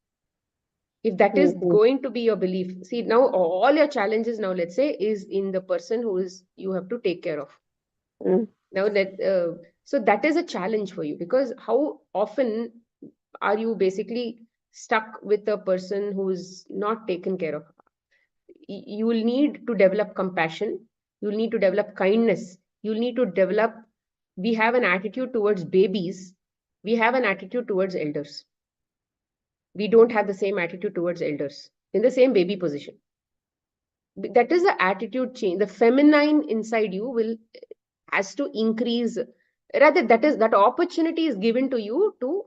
If that is going to be your belief, see, now all your challenges now, let's say, is in the person who is you have to take care of. Now so that is a challenge for you, because how often are you basically stuck with a person who's not taken care of? You will need to develop compassion. You'll need to develop kindness. You'll need to develop. We have an attitude towards babies. We have an attitude towards elders. We don't have the same attitude towards elders in the same baby position. That is the attitude change. The feminine inside you has to increase. Rather, that opportunity is given to you to,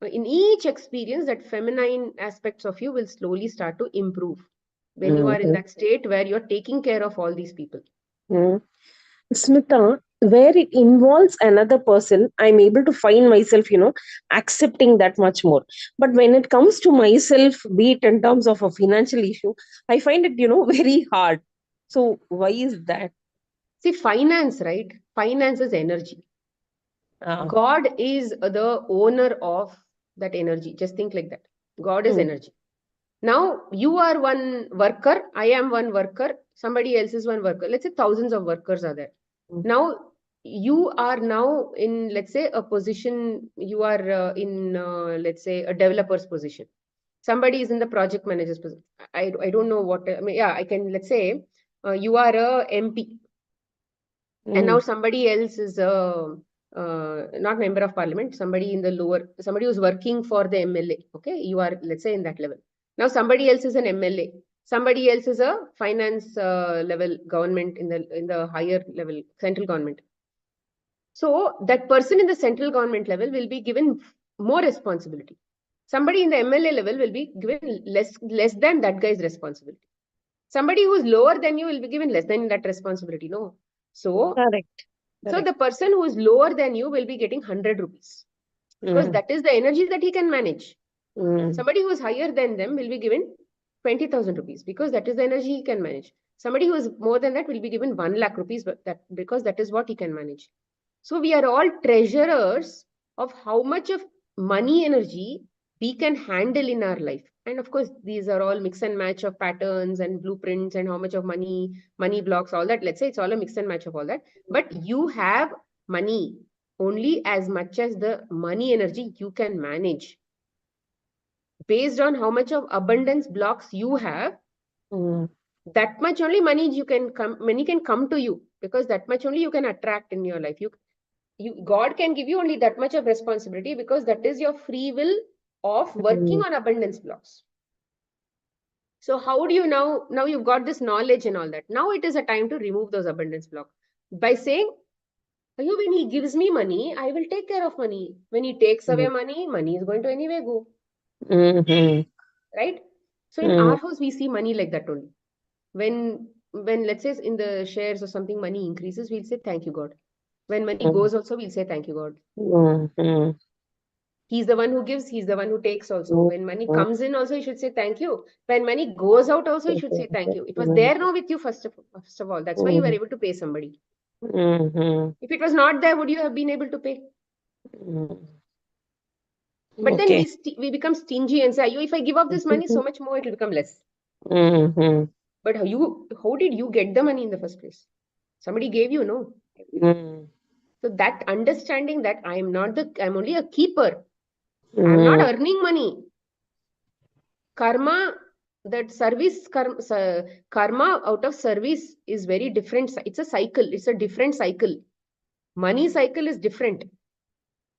in each experience, that feminine aspects of you will slowly start to improve when you are in that state where you're taking care of all these people. Smita, where it involves another person, I'm able to find myself, accepting that much more. But when it comes to myself, be it in terms of a financial issue, I find it, very hard. So why is that? See, finance, right? Finance is energy. God is the owner of that energy. Just think like that. God is Mm. energy. Now you are one worker, I am one worker, somebody else is one worker. Let's say thousands of workers are there. Mm. Now you are now in, let's say, a position, you are in, let's say, a developer's position. Somebody is in the project manager's position. I don't know what, I mean, yeah, I can, let's say, you are a MP, and now Mm. somebody else is a not member of parliament, somebody in the lower, somebody who's working for the MLA. Okay, you are, let's say, in that level. Now somebody else is an MLA, somebody else is a finance level government in the higher level, central government. So that person in the central government level will be given more responsibility. Somebody in the MLA level will be given less than that guy's responsibility. Somebody who's lower than you will be given less than that responsibility. No. So Correct. the person who is lower than you will be getting 100 rupees, because Mm. that is the energy that he can manage. Mm. Somebody who is higher than them will be given 20,000 rupees, because that is the energy he can manage. Somebody who is more than that will be given 1 lakh rupees, because that is what he can manage. So we are all treasurers of how much of money energy we can handle in our life. And of course, these are all mix and match of patterns and blueprints and how much of money blocks, all that. Let's say it's all a mix and match of all that. But you have money only as much as the money energy you can manage. Based on how much of abundance blocks you have, Mm. that much only money can come to you, because that much only you can attract in your life. God can give you only that much of responsibility, because that is your free will of working on abundance blocks. So how do you now you've got this knowledge and all that. Now it is a time to remove those abundance blocks by saying, when he gives me money, I will take care of money. When he takes away money, money is going to anyway go. Mm-hmm. Right? So in our house, we see money like that only. When let's say in the shares or something, money increases, we'll say, thank you, God. When money goes also, we'll say, thank you, God. Mm-hmm. He's the one who gives, he's the one who takes also. When money comes in also, you should say thank you. When money goes out also, you should say thank you. It was there now with you first of all. That's why you were able to pay somebody. Mm-hmm. If it was not there, would you have been able to pay? But then Okay. we become stingy and say, if I give up this money, so much more it will become less. Mm-hmm. But how did you get the money in the first place? Somebody gave you, no? Mm-hmm. So that understanding that I'm only a keeper. I'm not earning money. Karma, that service karma out of service is very different. It's a cycle. It's a different cycle. Money cycle is different.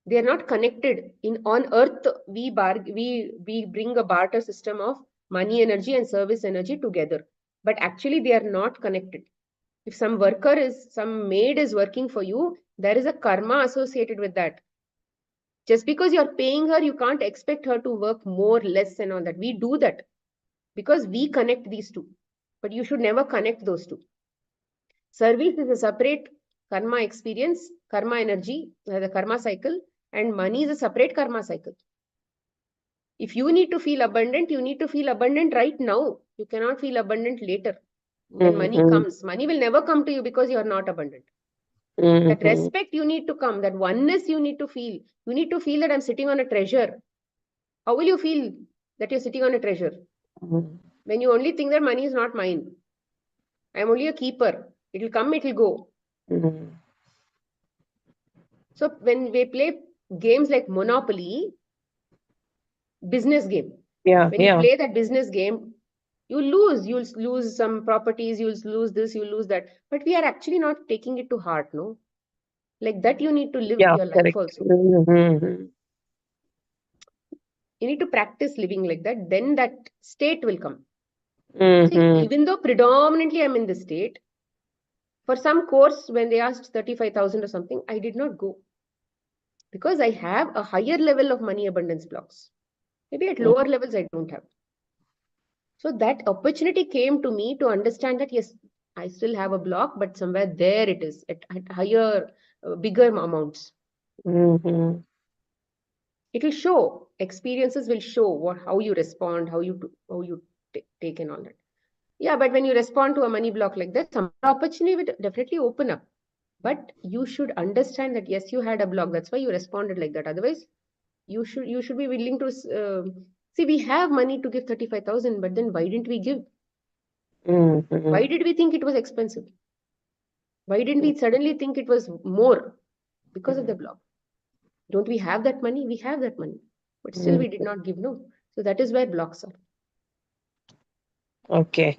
They are not connected. On earth, we bring a barter system of money energy and service energy together. But actually, they are not connected. If some maid is working for you, there is a karma associated with that. Just because you're paying her, you can't expect her to work more, less, and all that. We do that because we connect these two. But you should never connect those two. Service is a separate karma experience, karma energy, the karma cycle, and money is a separate karma cycle. If you need to feel abundant, you need to feel abundant right now. You cannot feel abundant later. When money comes, money will never come to you because you are not abundant. That respect you need to come, that oneness you need to feel. You need to feel that I'm sitting on a treasure. How will you feel that you're sitting on a treasure? When you only think that money is not mine. I'm only a keeper. It will come, it will go. So when we play games like Monopoly, business game. When you play that business game, you'll lose some properties, you'll lose this, you'll lose that. But we are actually not taking it to heart, no? Like that you need to live your life also. You need to practice living like that, then that state will come. See, even though predominantly I'm in this state, for some course, when they asked 35,000 or something, I did not go. Because I have a higher level of money abundance blocks. Maybe at lower levels, I don't have. So that opportunity came to me to understand that, yes, I still have a block, but somewhere there it is at higher, bigger amounts. It will show, experiences will show how you respond, how you take and all that. Yeah, but when you respond to a money block like that, some opportunity will definitely open up. But you should understand that, yes, you had a block. That's why you responded like that. Otherwise, you should be willing to See, we have money to give 35,000, but then why didn't we give? Mm-hmm. Why did we think it was expensive? Why didn't we suddenly think it was more? Because of the block. Don't we have that money? We have that money, but still we did not give, no. So that is where blocks are. Okay.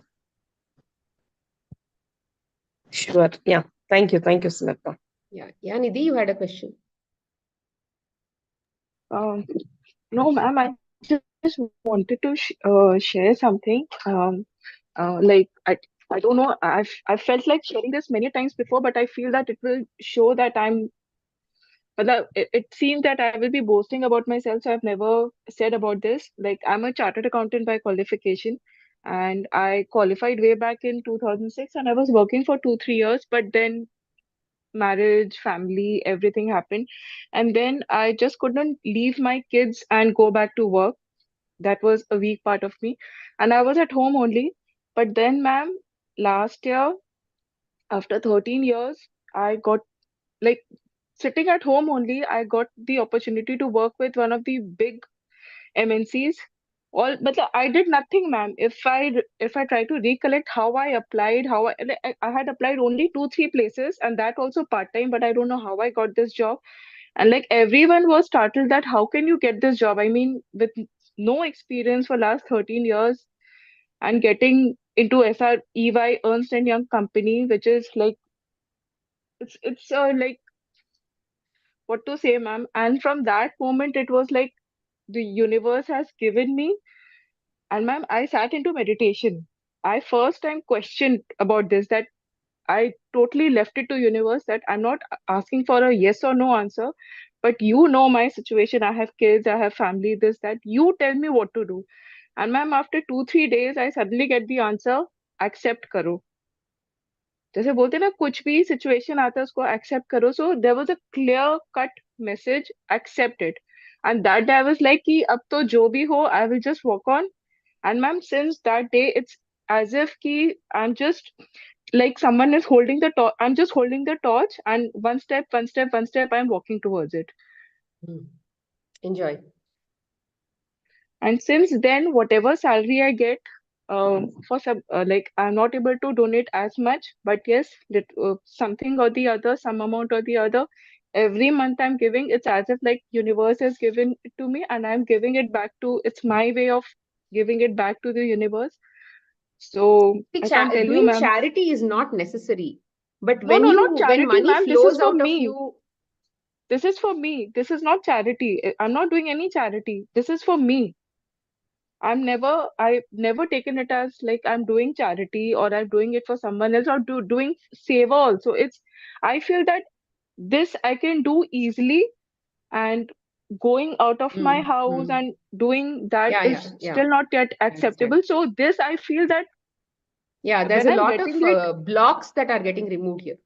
Sure. Yeah. Thank you. Thank you, Sunita. Yeah, Nidhi, you had a question. No, ma'am, I just wanted to share something. Like I don't know. I've felt like sharing this many times before, but I feel that it will show that it seems that I will be boasting about myself, so I've never said about this. Like, I'm a chartered accountant by qualification, and I qualified way back in 2006, and I was working for 2-3 years, but then marriage, family, everything happened. And then I just couldn't leave my kids and go back to work. That was a weak part of me. And I was at home only. But then, ma'am, last year, after 13 years, I got like sitting at home only, I got the opportunity to work with one of the big MNCs. All, but I did nothing, ma'am. If I try to recollect how I applied, I had applied only 2-3 places, and that also part time. But I don't know how I got this job. And like everyone was startled that how can you get this job? I mean, with no experience for last 13 years and getting into SR EY Ernst and Young company, which is like it's like what to say, ma'am. And from that moment, it was like the universe has given me. And ma'am, I sat into meditation. I first time questioned about this that I totally left it to universe that I'm not asking for a yes or no answer, but you know my situation. I have kids, I have family, this, that. You tell me what to do. And ma'am, after 2-3 days, I suddenly get the answer, accept karo. जैसे बोलते हैं ना कुछ भी situation आता है उसको accept करो so there was a clear cut message accept it and that day I was like कि अब तो जो भी हो I will just work on and ma'am since that day it's as if ki I'm just like someone is holding the torch. I'm just holding the torch, and one step, I'm walking towards it. Enjoy. And since then, whatever salary I get, for some like I'm not able to donate as much, but yes, something or the other, some amount or the other, every month I'm giving. It's as if like universe has given it to me, and I'm giving it back to. It's my way of giving it back to the universe. So See, I can't tell you, doing ma'am. charity is not necessary, but No, when not charity, when money ma'am. This flows is for out me. of you, This is for me. This is not charity. I'm not doing any charity. This is for me. I've never taken it as like I'm doing charity or I'm doing it for someone else or doing seva also. I feel that this I can do easily, and going out of my house and doing that is yeah. still not yet I understand. acceptable. So this I feel that There's when a I'm lot of getting it, blocks that are getting removed here.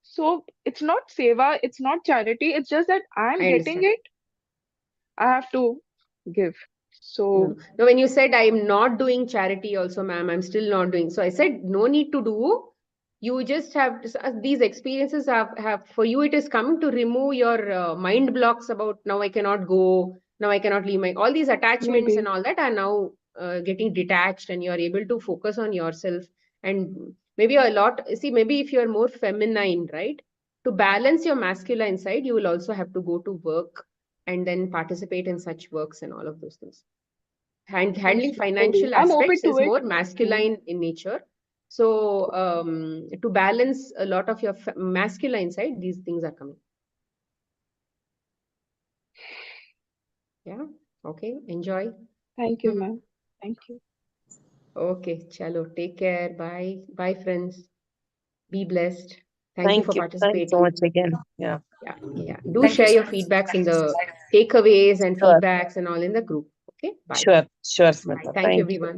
so it's not seva, it's not charity, it's just that I'm I getting understand. it, I have to give. So No, when you said I'm not doing charity also, ma'am, I'm still not doing. So I said no need to do. You just have these experiences have for you. It is coming to remove your mind blocks about now I cannot go, now I cannot leave my all these attachments maybe and all that are now getting detached, and you are able to focus on yourself. And maybe a lot. See, maybe if you are more feminine, right? To balance your masculine side, you will also have to go to work and then participate in such works and all of those things. Handling financial I'm open aspects to is it. more masculine in nature. So to balance a lot of your masculine side, these things are coming. Yeah. Okay. Enjoy. Thank you, ma'am. Thank you. Okay. Chalo. Take care. Bye. Bye, friends. Be blessed. Thank you for participating. Thanks so much again. Yeah. Yeah. Do share your feedbacks in the takeaways and feedbacks and all in the group. Okay. Bye. Sure, Smita. Thank you, everyone.